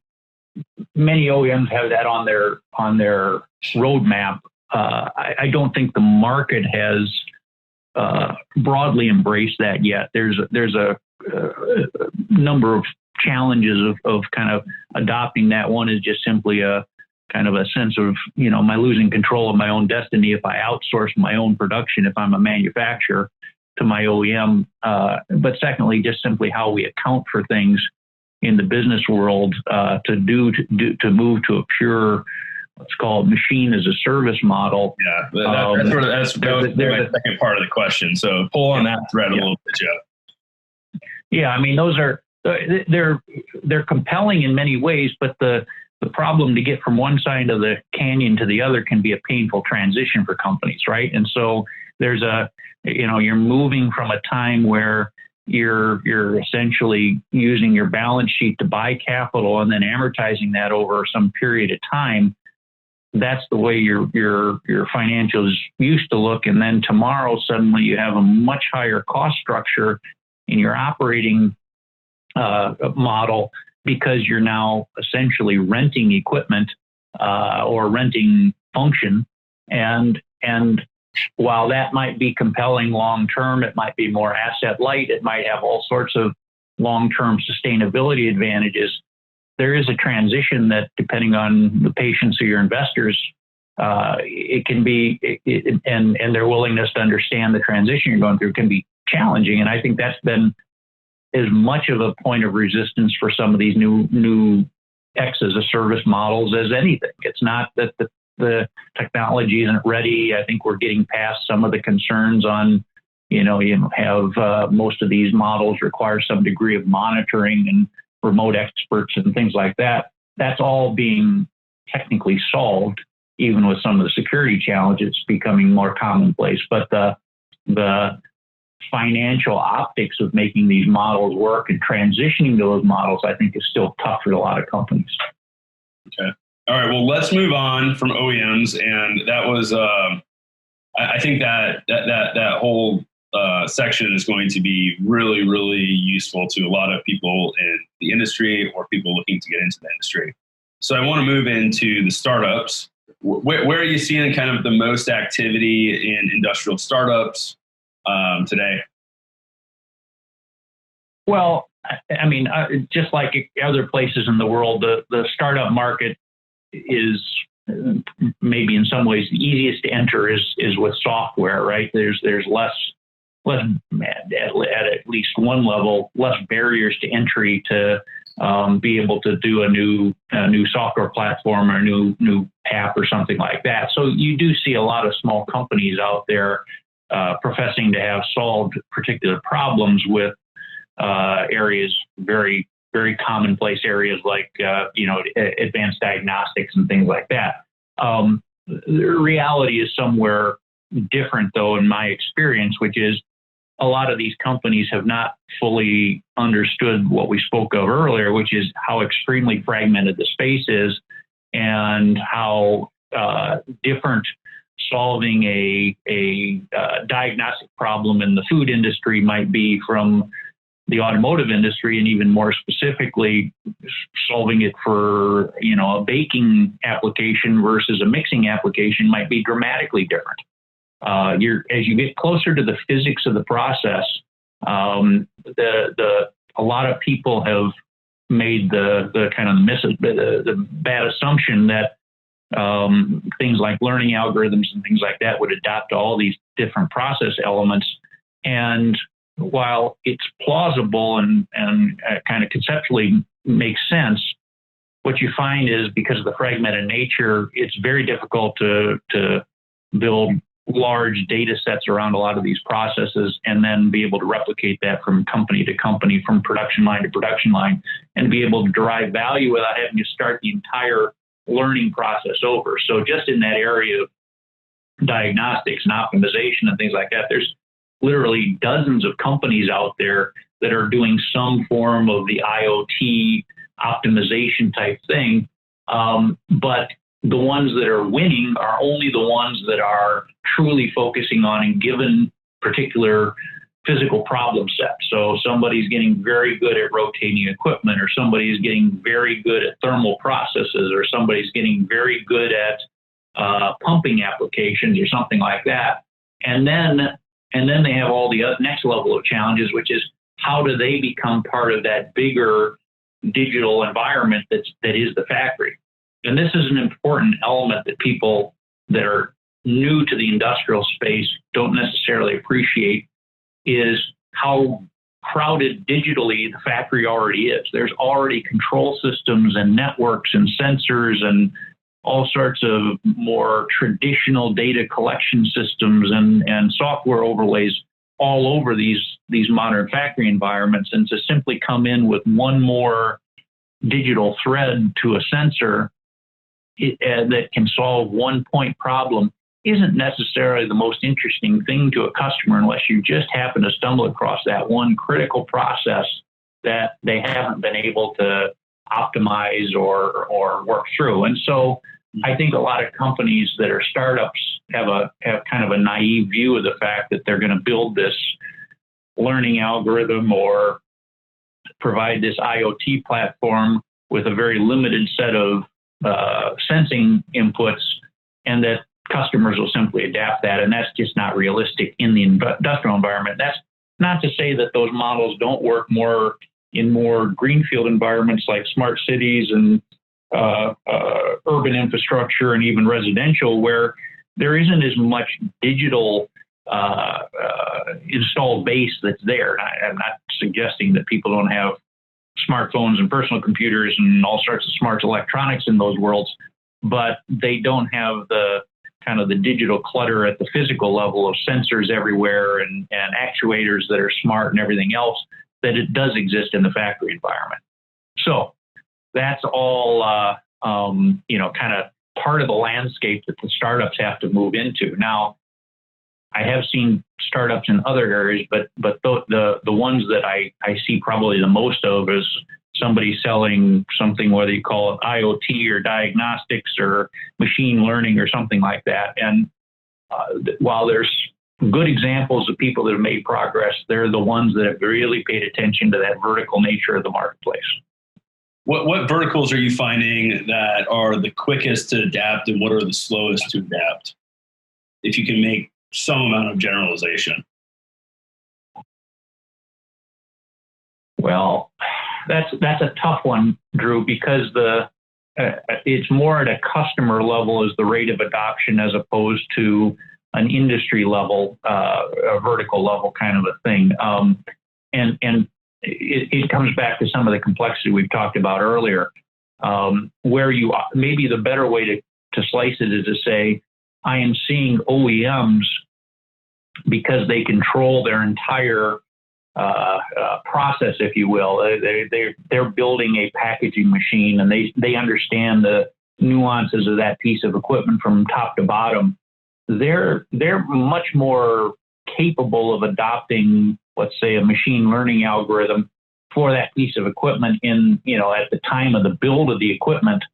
many OEMs have that on their roadmap. I don't think the market has broadly embraced that yet. There's a number of challenges of kind of adopting that. One is just simply a kind of a sense of, am I losing control of my own destiny if I outsource my own production, if I'm a manufacturer, to my OEM, but secondly, just simply how we account for things in the business world to move to a pure, let's call it machine as a service model. Yeah, that's my second part of the question. So pull on that thread a little bit, Joe. Yeah, I mean, those are they're compelling in many ways, but the problem to get from one side of the canyon to the other can be a painful transition for companies, right? And so there's you're moving from a time where you're essentially using your balance sheet to buy capital and then amortizing that over some period of time. That's the way your financials used to look. And then tomorrow, suddenly you have a much higher cost structure in your operating model, because you're now essentially renting equipment or renting function. And while that might be compelling long term, it might be more asset light, it might have all sorts of long-term sustainability advantages. There is a transition that, depending on the patience of your investors, it can be, and their willingness to understand the transition you're going through can be challenging. And I think that's been as much of a point of resistance for some of these new X as a service models as anything. It's not that the technology isn't ready. I think we're getting past some of the concerns on, you have most of these models require some degree of monitoring and remote experts and things like that. That's all being technically solved, even with some of the security challenges becoming more commonplace. But the financial optics of making these models work and transitioning those models, I think, is still tough for a lot of companies. Okay. All right. Well, let's move on from OEMs. And that was, I think that whole section is going to be really, really useful to a lot of people in the industry or people looking to get into the industry. So I want to move into the startups. Where are you seeing kind of the most activity in industrial startups today? Well, I mean, just like other places in the world, the startup market is maybe in some ways the easiest to enter is with software, right? There's less at least one level, less barriers to entry to be able to do a new software platform or a new app or something like that. So you do see a lot of small companies out there professing to have solved particular problems with areas, very, very commonplace areas like advanced diagnostics and things like that. The reality is somewhere different, though, in my experience, which is a lot of these companies have not fully understood what we spoke of earlier, which is how extremely fragmented the space is and how different solving a diagnostic problem in the food industry might be from the automotive industry, and even more specifically, solving it for a baking application versus a mixing application might be dramatically different. As you get closer to the physics of the process, a lot of people have made the bad assumption that things like learning algorithms and things like that would adapt to all these different process elements. And while it's plausible and kind of conceptually makes sense, what you find is, because of the fragmented nature, it's very difficult to build large data sets around a lot of these processes and then be able to replicate that from company to company, from production line to production line, and be able to derive value without having to start the entire learning process over. So just in that area of diagnostics and optimization and things like that, there's literally dozens of companies out there that are doing some form of the IoT optimization type thing. But the ones that are winning are only the ones that are truly focusing on a given particular physical problem set. So somebody's getting very good at rotating equipment, or somebody's getting very good at thermal processes, or somebody's getting very good at pumping applications or something like that. And then they have all the next level of challenges, which is how do they become part of that bigger digital environment that is the factory. And this is an important element that people that are new to the industrial space don't necessarily appreciate, is how crowded digitally the factory already is. There's already control systems and networks and sensors and all sorts of more traditional data collection systems and software overlays all over these modern factory environments. And to simply come in with one more digital thread to a sensor that can solve one point problem isn't necessarily the most interesting thing to a customer unless you just happen to stumble across that one critical process that they haven't been able to optimize or work through. And so I think a lot of companies that are startups have kind of a naive view of the fact that they're going to build this learning algorithm or provide this IoT platform with a very limited set of sensing inputs, and that customers will simply adapt that. And that's just not realistic in the industrial environment. That's not to say that those models don't work more in more greenfield environments like smart cities and urban infrastructure and even residential, where there isn't as much digital installed base that's there. And I'm not suggesting that people don't have smartphones and personal computers and all sorts of smart electronics in those worlds, but they don't have the kind of the digital clutter at the physical level of sensors everywhere and actuators that are smart and everything else that it does exist in the factory environment. So that's all, kind of part of the landscape that the startups have to move into. Now, I have seen startups in other areas, but the ones that I see probably the most of is somebody selling something, whether you call it IoT or diagnostics or machine learning or something like that. And while there's good examples of people that have made progress, they're the ones that have really paid attention to that vertical nature of the marketplace. What verticals are you finding that are the quickest to adapt, and what are the slowest to adapt? If you can make some amount of generalization. Well, that's a tough one, Drew, because it's more at a customer level as the rate of adoption as opposed to an industry level, a vertical level kind of a thing. And it comes back to some of the complexity we've talked about earlier, where maybe the better way to slice it is to say, I am seeing OEMs, because they control their entire process, if you will. They're building a packaging machine, and they understand the nuances of that piece of equipment from top to bottom. They're much more capable of adopting, let's say, a machine learning algorithm for that piece of equipment at the time of the build of the equipment,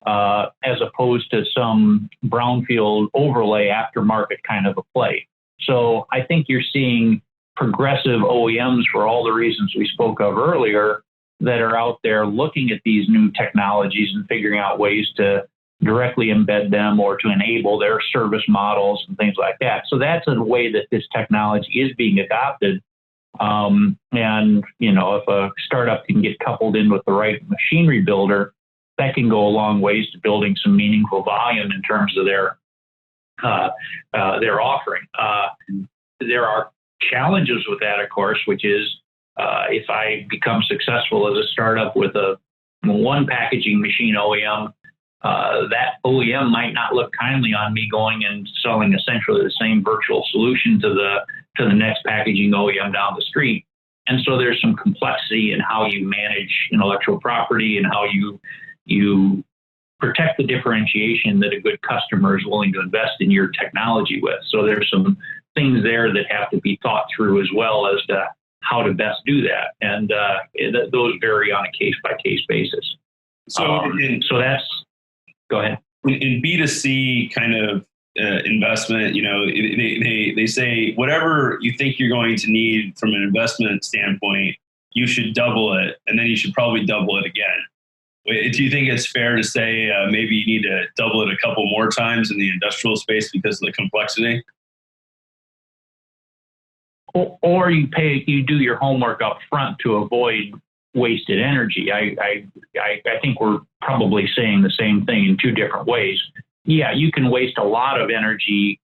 as opposed to some brownfield overlay aftermarket kind of a play. So I think you're seeing progressive OEMs, for all the reasons we spoke of earlier, that are out there looking at these new technologies and figuring out ways to directly embed them or to enable their service models and things like that. So that's a way that this technology is being adopted. If a startup can get coupled in with the right machinery builder, that can go a long ways to building some meaningful volume in terms of their offering. There are challenges with that, of course, which is if I become successful as a startup with one packaging machine OEM, that OEM might not look kindly on me going and selling essentially the same virtual solution to the next packaging OEM down the street. And so there's some complexity in how you manage intellectual property and how you protect the differentiation that a good customer is willing to invest in your technology with. So there's some things there that have to be thought through as well as to how to best do that. And those vary on a case-by-case basis. So that's, go ahead. In B2C kind of investment, they say whatever you think you're going to need from an investment standpoint, you should double it, and then you should probably double it again. Do you think it's fair to say maybe you need to double it a couple more times in the industrial space because of the complexity? Or you do your homework up front to avoid wasted energy. I think we're probably saying the same thing in two different ways. Yeah, you can waste a lot of energy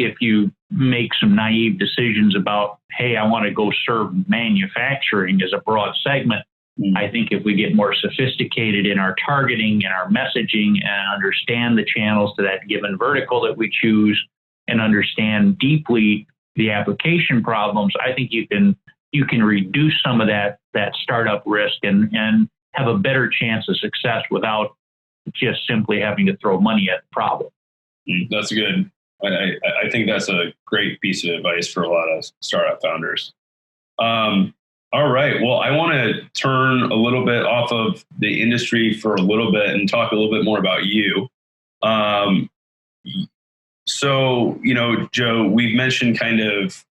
if you make some naive decisions about, hey, I want to go serve manufacturing as a broad segment. I think if we get more sophisticated in our targeting and our messaging and understand the channels to that given vertical that we choose and understand deeply the application problems, I think you can reduce some of that startup risk and have a better chance of success without just simply having to throw money at the problem. That's good. I think that's a great piece of advice for a lot of startup founders. All right. Well, I want to turn a little bit off of the industry for a little bit and talk a little bit more about you. So, Joe, we've mentioned kind of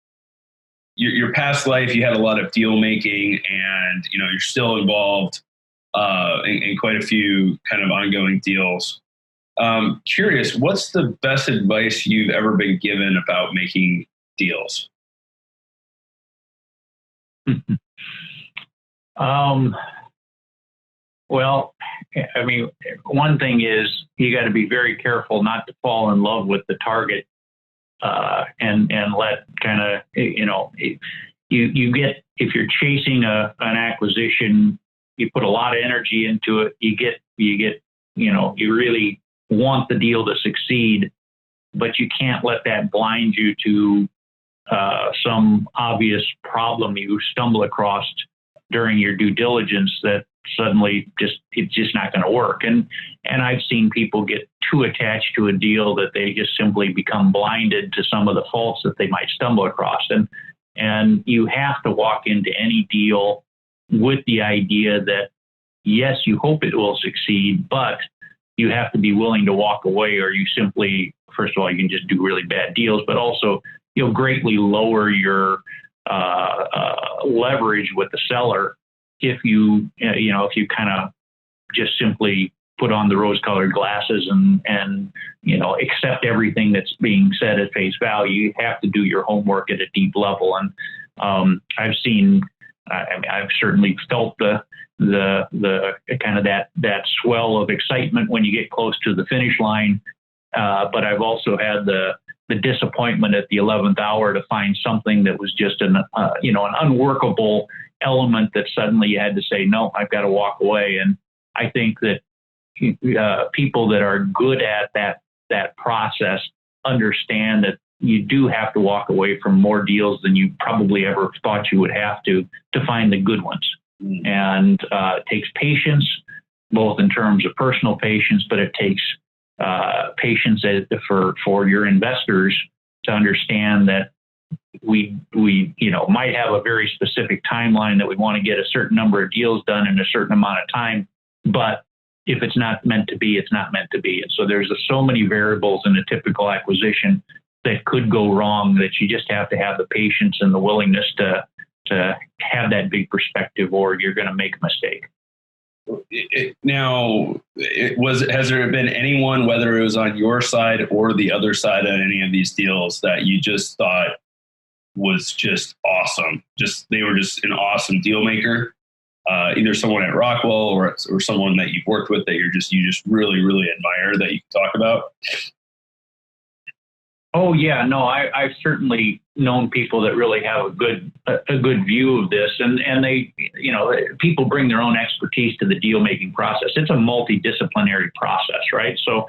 your past life. You had a lot of deal making, and you're still involved in quite a few kind of ongoing deals. Curious, what's the best advice you've ever been given about making deals? Well, I mean, one thing is you got to be very careful not to fall in love with the target, and let kind of, you get, if you're chasing an acquisition, you put a lot of energy into it, you really want the deal to succeed, but you can't let that blind you to some obvious problem you stumble across during your due diligence that suddenly it's just not going to work. And I've seen people get too attached to a deal that they just simply become blinded to some of the faults that they might stumble across. And you have to walk into any deal with the idea that, yes, you hope it will succeed, but you have to be willing to walk away, or you simply, first of all, you can just do really bad deals, but also you'll greatly lower your leverage with the seller if you kind of just simply put on the rose-colored glasses and accept everything that's being said at face value. You have to do your homework at a deep level, and I've certainly felt the kind of that swell of excitement when you get close to the finish line, but I've also had the disappointment at the 11th hour to find something that was just an unworkable element that suddenly you had to say, no, I've got to walk away. And I think that people that are good at that process understand that you do have to walk away from more deals than you probably ever thought you would have to find the good ones. And it takes patience, both in terms of personal patience, but it takes patience for your investors to understand that we might have a very specific timeline that we want to get a certain number of deals done in a certain amount of time, but if it's not meant to be, it's not meant to be. And so there's so many variables in a typical acquisition that could go wrong that you just have to have the patience and the willingness to have that big perspective, or you're going to make a mistake. Has there been anyone, whether it was on your side or the other side on any of these deals, that you just thought was just awesome? They were just an awesome deal maker. Either someone at Rockwell or someone that you've worked with that you just really, really admire that you can talk about? Oh yeah, no, I've certainly known people that really have a good view of this, and they, people bring their own expertise to the deal making process. It's a multidisciplinary process, right? So,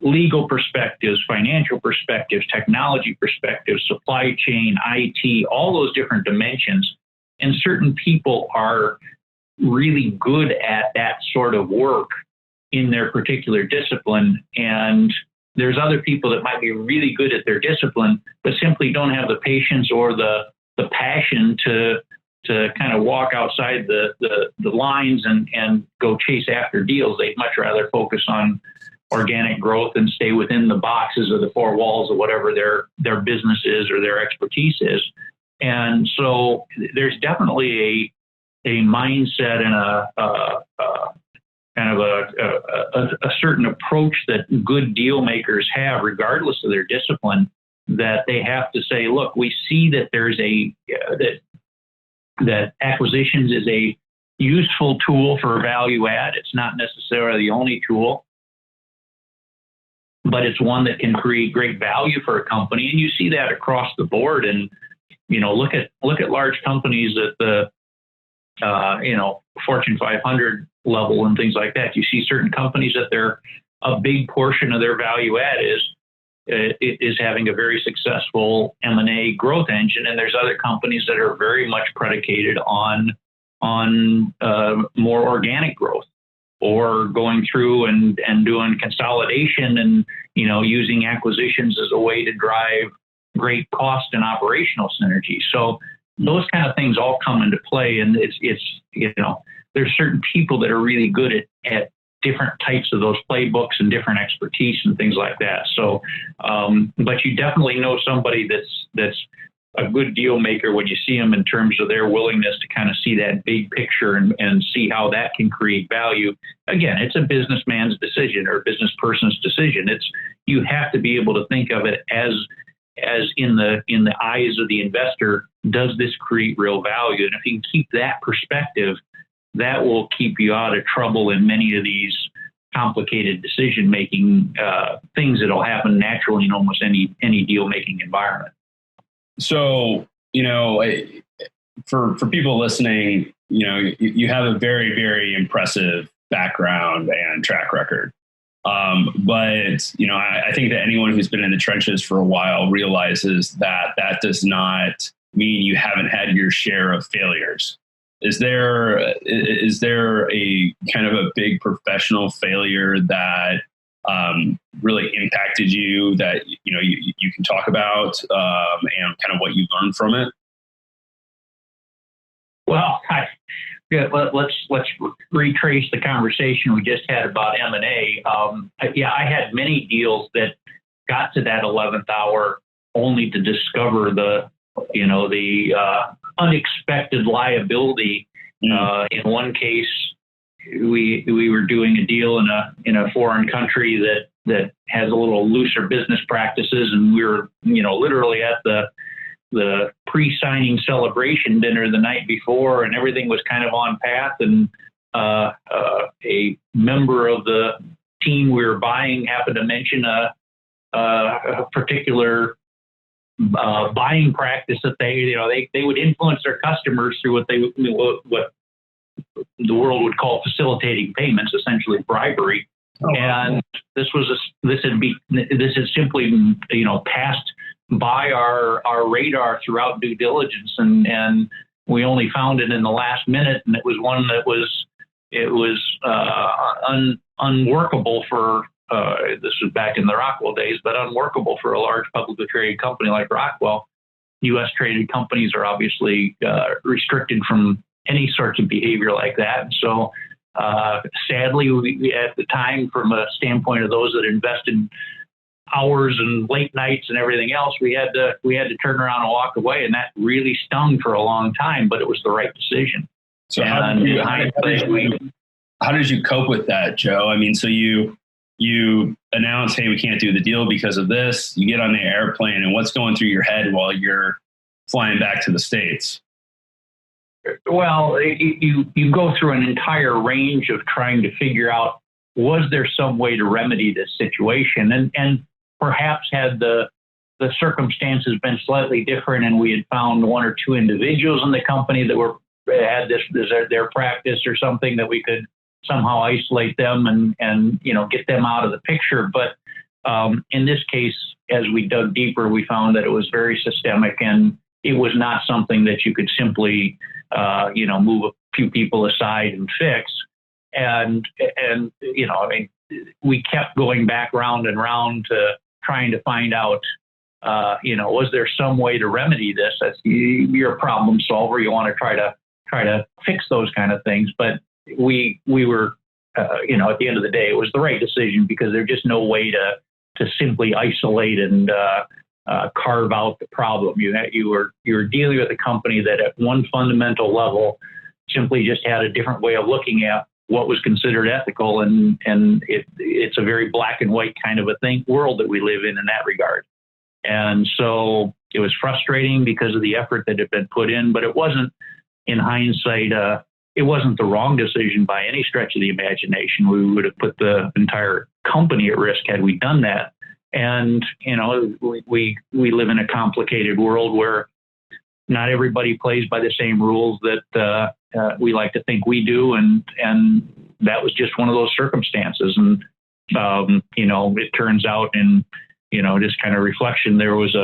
legal perspectives, financial perspectives, technology perspectives, supply chain, IT, all those different dimensions. And certain people are really good at that sort of work in their particular discipline. And there's other people that might be really good at their discipline, but simply don't have the patience or the passion to kind of walk outside the lines and go chase after deals. They'd much rather focus on organic growth and stay within the boxes or the four walls of whatever their business is or their expertise is. And so there's definitely a mindset and a certain approach that good deal makers have, regardless of their discipline, that they have to say, look, we see that there's that acquisitions is a useful tool for value add. It's not necessarily the only tool. but it's one that can create great value for a company. And you see that across the board. And, look at large companies at the, Fortune 500 level and things like that. You see certain companies that a big portion of their value add is having a very successful M&A growth engine. And there's other companies that are very much predicated on more organic growth, or going through and doing consolidation and, using acquisitions as a way to drive great cost and operational synergy. So those kind of things all come into play. And there's certain people that are really good at different types of those playbooks and different expertise and things like that. So, but you definitely know somebody that's a good deal maker when you see them, in terms of their willingness to kind of see that big picture and see how that can create value. Again, it's a businessman's decision or a business person's decision. You have to be able to think of it as in the eyes of the investor, does this create real value? And if you can keep that perspective, that will keep you out of trouble in many of these complicated decision-making things that'll happen naturally in almost any deal-making environment. So, for people listening, you have a very, very impressive background and track record. But, I think that anyone who's been in the trenches for a while realizes that does not mean you haven't had your share of failures. Is there a kind of a big professional failure that really impacted you that you can talk about, and kind of what you learned from it? Well, let's retrace the conversation we just had about M&A. I had many deals that got to that 11th hour only to discover the unexpected liability. In one case, we were doing a deal in a foreign country that has a little looser business practices, and we were literally at the pre-signing celebration dinner the night before, and everything was kind of on path. And a member of the team we were buying happened to mention a particular buying practice that they would influence their customers through what the world would call facilitating payments, essentially bribery. Oh, and this had simply passed by our radar throughout due diligence, and we only found it in the last minute, and it was one that was unworkable for this was back in the Rockwell days, but unworkable for a large publicly traded company like Rockwell. U.S. traded companies are obviously restricted from any sorts of behavior like that. And so sadly, we, at the time, from a standpoint of those that invested hours and late nights and everything else, we had to turn around and walk away, and that really stung for a long time, but it was the right decision. So how did you cope with that, Joe? I mean, so you announce, hey, we can't do the deal because of this. You get on the airplane, and what's going through your head while you're flying back to the States? Well, you go through an entire range of trying to figure out, was there some way to remedy this situation? And perhaps had the circumstances been slightly different, and we had found one or two individuals in the company that had this their practice or something, that we could somehow isolate them and get them out of the picture. But in this case, as we dug deeper, we found that it was very systemic, and it was not something that you could simply move a few people aside and fix. And we kept going back round and round to trying to find out, was there some way to remedy this? You're a problem solver. You want to try to fix those kind of things. But we were, at the end of the day, it was the right decision, because there's just no way to simply isolate and carve out the problem. You were dealing with a company that at one fundamental level simply just had a different way of looking at what was considered ethical, and it's a very black and white kind of a world that we live in that regard. And so it was frustrating because of the effort that had been put in, but it wasn't, in hindsight, it wasn't the wrong decision by any stretch of the imagination. We would have put the entire company at risk had we done that. And, we live in a complicated world where not everybody plays by the same rules that we like to think we do. And that was just one of those circumstances. And, it turns out in, just kind of reflection, there was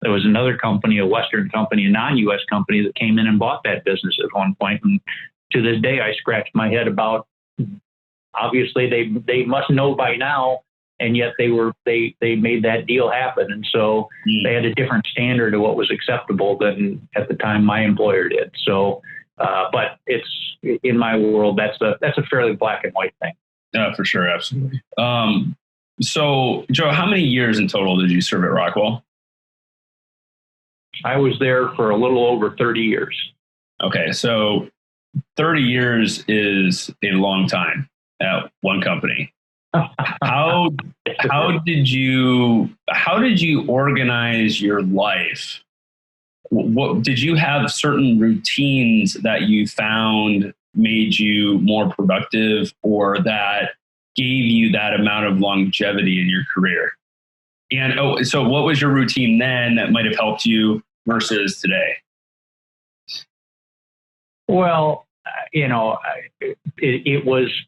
another company, a Western company, a non-US company that came in and bought that business at one point. And to this day, I scratched my head about, obviously they must know by now, and yet they made that deal happen. And so they had a different standard of what was acceptable than at the time my employer did. So, but it's in my world, that's a fairly black and white thing. Yeah, for sure. Absolutely. So Joe, how many years in total did you serve at Rockwell? I was there for a little over 30 years. Okay. So 30 years is a long time at one company. How did you organize your life? What did you have certain routines that you found made you more productive, or that gave you that amount of longevity in your career? And so what was your routine then that might have helped you versus today? Well, it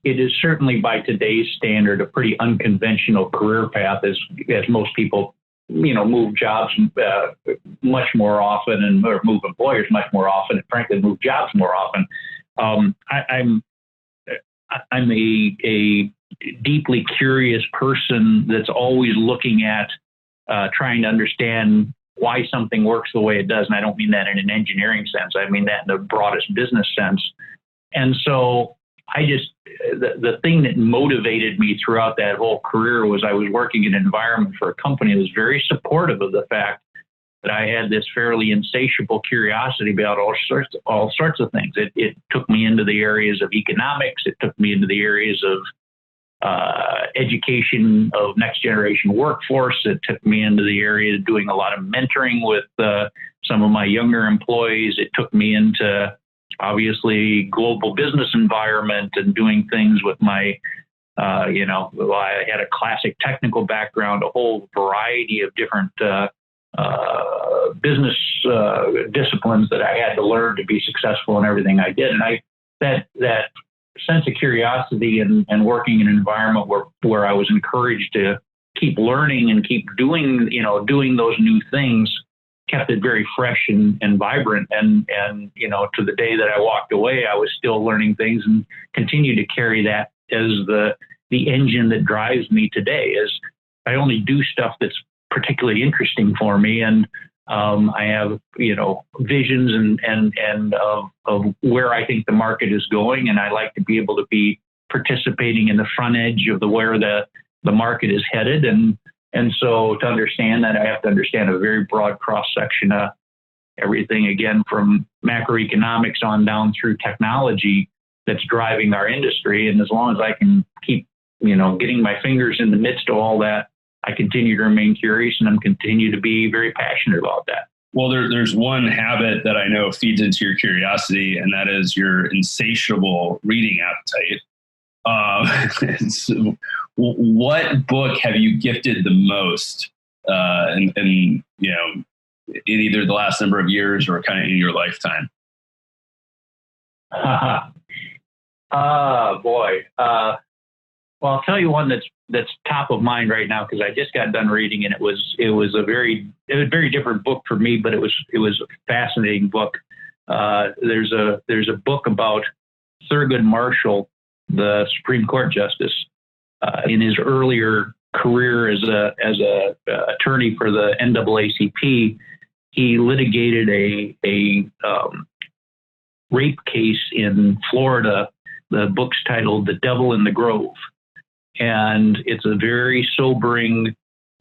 is certainly by today's standard a pretty unconventional career path, as most people move jobs much more often, or move employers much more often, and frankly move jobs more often. I'm a deeply curious person that's always looking at trying to understand why something works the way it does. And I don't mean that in an engineering sense. I mean that in the broadest business sense. And so the thing that motivated me throughout that whole career was I was working in an environment for a company that was very supportive of the fact that I had this fairly insatiable curiosity about all sorts of things. It took me into the areas of economics. It took me into the areas of education of next generation workforce. It took me into the area of doing a lot of mentoring with some of my younger employees. It took me into obviously global business environment and doing things with my, I had a classic technical background, a whole variety of different business disciplines that I had to learn to be successful in everything I did. And that sense of curiosity and working in an environment where I was encouraged to keep learning and keep doing those new things kept it very fresh and vibrant. And to the day that I walked away, I was still learning things and continue to carry that as the engine that drives me today. Is I only do stuff that's particularly interesting for me. And I have, visions and of where I think the market is going. And I like to be able to be participating in the front edge of where the market is headed. And so to understand that, I have to understand a very broad cross section of everything, again, from macroeconomics on down through technology that's driving our industry. And as long as I can keep, getting my fingers in the midst of all that, I continue to remain curious, and I'm continue to be very passionate about that. Well, there's one habit that I know feeds into your curiosity, and that is your insatiable reading appetite. So what book have you gifted the most in either the last number of years or kind of in your lifetime? Boy. Well, I'll tell you one that's top of mind right now, because I just got done reading, and it was a very different book for me, but it was a fascinating book. There's a book about Thurgood Marshall, the Supreme Court justice, in his earlier career as a attorney for the NAACP. He litigated a rape case in Florida. The book's titled "The Devil in the Grove." And it's a very sobering,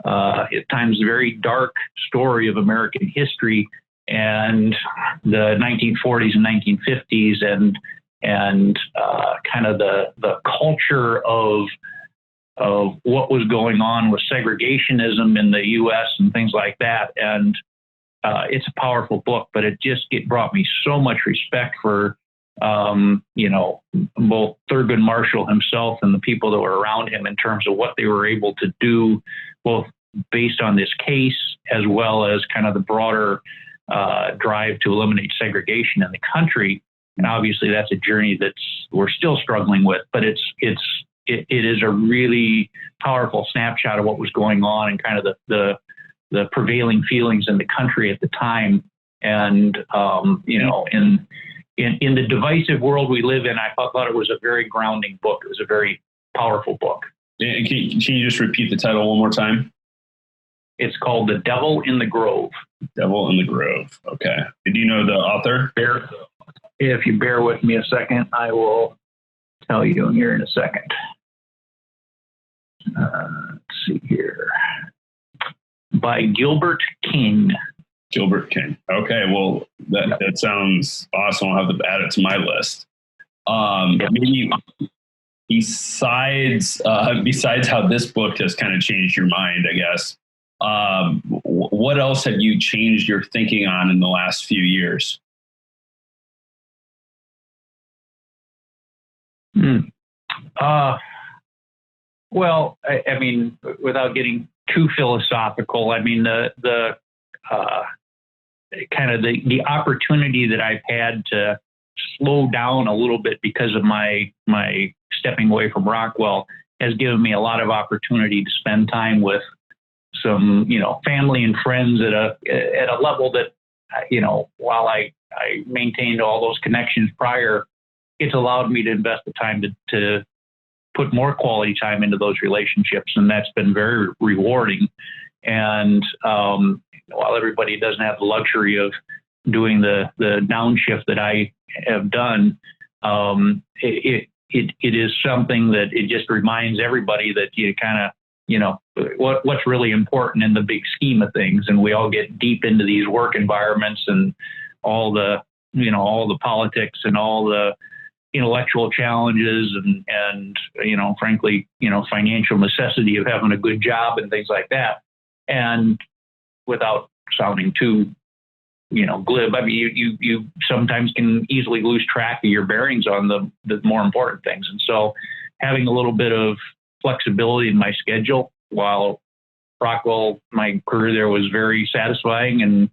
at times very dark story of American history and the 1940s and 1950s, and kind of the culture of what was going on with segregationism in the U.S. and things like that. And it's a powerful book, but it brought me so much respect for both Thurgood Marshall himself and the people that were around him in terms of what they were able to do, both based on this case, as well as kind of the broader drive to eliminate segregation in the country. And obviously that's a journey we're still struggling with, but it is a really powerful snapshot of what was going on and kind of the prevailing feelings in the country at the time. And, in the divisive world we live in, I thought it was a very grounding book. It was a very powerful book. Can you just repeat the title one more time? It's called The Devil in the Grove. Devil in the Grove. Okay. Do you know the author? If you bear with me a second, I will tell you here in a second. Let's see here. By Gilbert King. Gilbert King. Okay. Well, that sounds awesome. I'll have to add it to my list. Maybe besides how this book has kind of changed your mind, I guess, what else have you changed your thinking on in the last few years? Well, I mean, without getting too philosophical, I mean, the kind of the opportunity that I've had to slow down a little bit because of my stepping away from Rockwell has given me a lot of opportunity to spend time with some, family and friends at a level that, while I maintained all those connections prior, it's allowed me to invest the time to put more quality time into those relationships. And that's been very rewarding. And while everybody doesn't have the luxury of doing the downshift that I have done, it is something that it just reminds everybody that you kind of, what's really important in the big scheme of things. And we all get deep into these work environments and all the politics and all the intellectual challenges and frankly, financial necessity of having a good job and things like that. And without sounding too, glib, I mean, you sometimes can easily lose track of your bearings on the more important things. And so having a little bit of flexibility in my schedule, while Rockwell, my career there was very satisfying and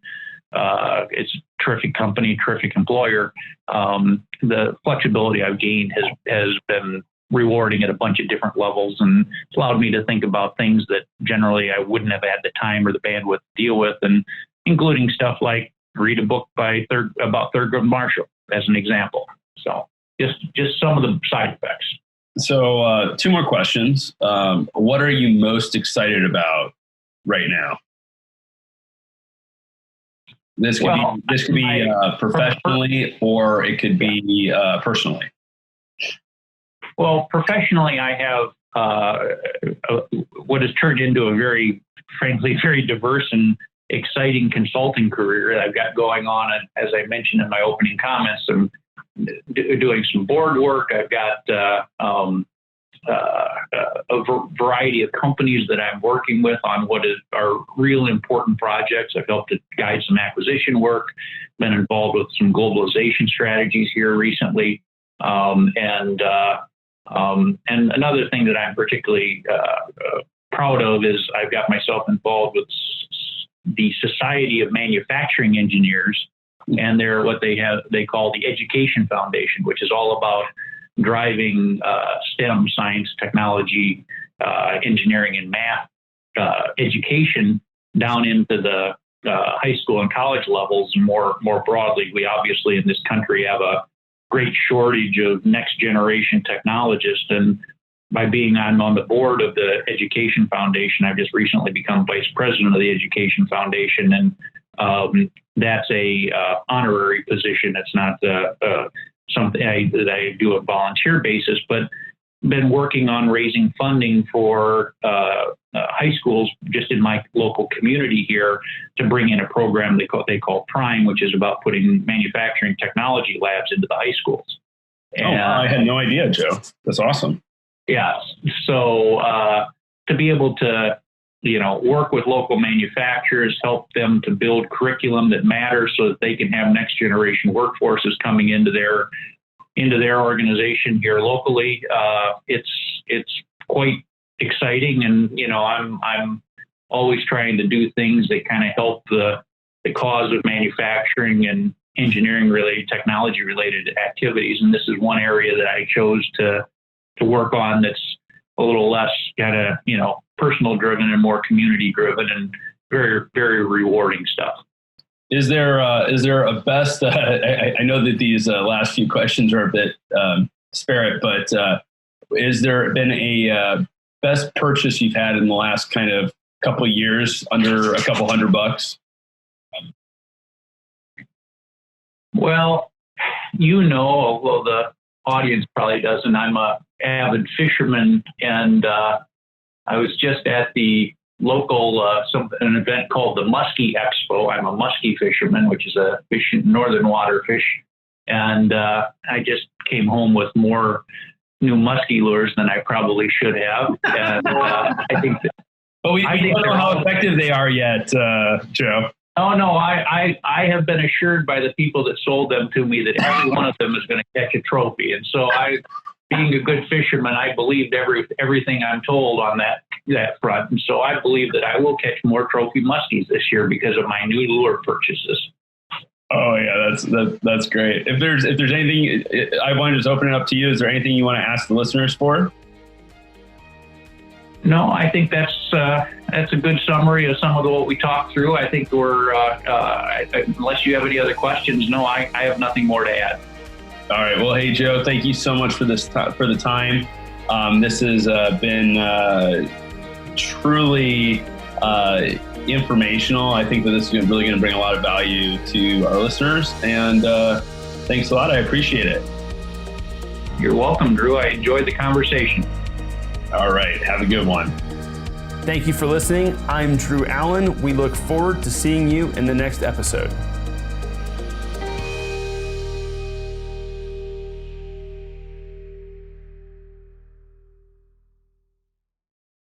it's a terrific company, terrific employer. The flexibility I've gained has been rewarding at a bunch of different levels, and it's allowed me to think about things that generally I wouldn't have had the time or the bandwidth to deal with, and including stuff like read a book about Thurgood Marshall as an example. So just some of the side effects. So 2 more questions. What are you most excited about right now? This could be professionally, or it could be personally. Well, professionally, I have what has turned into a very diverse and exciting consulting career that I've got going on. And as I mentioned in my opening comments, I'm doing some board work. I've got a variety of companies that I'm working with on what are real important projects. I've helped to guide some acquisition work, been involved with some globalization strategies here recently. And another thing that I'm particularly proud of is I've got myself involved with the Society of Manufacturing Engineers, and they're what they call the Education Foundation, which is all about driving STEM, science, technology, engineering, and math education down into the high school and college levels. More broadly, we obviously in this country have a great shortage of next generation technologists, and by being on the board of the Education Foundation, I've just recently become vice president of the Education Foundation, and that's a honorary position. It's not something that I do on a volunteer basis, but been working on raising funding for high schools just in my local community here to bring in a program they call Prime, which is about putting manufacturing technology labs into the high schools. And, I had no idea, Joe. That's awesome. Yeah. So to be able to, work with local manufacturers, help them to build curriculum that matters so that they can have next generation workforces coming into their organization here locally. It's quite exciting, and I'm always trying to do things that kind of help the cause of manufacturing and engineering related, technology related activities. And this is one area that I chose to work on that's a little less kind of, personal driven and more community driven and very, very rewarding stuff. Is there a best, I know that these last few questions are a bit disparate, but is there been a best purchase you've had in the last kind of couple of years under a couple $100? Well, although the audience probably doesn't, I'm a avid fisherman, and I was just at the local an event called the Muskie Expo. I'm a muskie fisherman, which is a northern water fish, and I just came home with more new muskie lures than I probably should have, and I think that. But we don't know how effective they are yet, Joe. Oh, no, I have been assured by the people that sold them to me that every one of them is going to catch a trophy. And so being a good fisherman, I believed everything I'm told on that front. And so I believe that I will catch more trophy muskies this year because of my new lure purchases. Oh yeah, that's great. If there's anything, I want to just open it up to you. Is there anything you want to ask the listeners for? No, I think that's a good summary of some of what we talked through. I think we're unless you have any other questions, no, I have nothing more to add. All right. Well, hey Joe, thank you so much for the time. This has been truly informational. I think that this is really going to bring a lot of value to our listeners. And thanks a lot. I appreciate it. You're welcome, Drew. I enjoyed the conversation. All right. Have a good one. Thank you for listening. I'm Drew Allen. We look forward to seeing you in the next episode.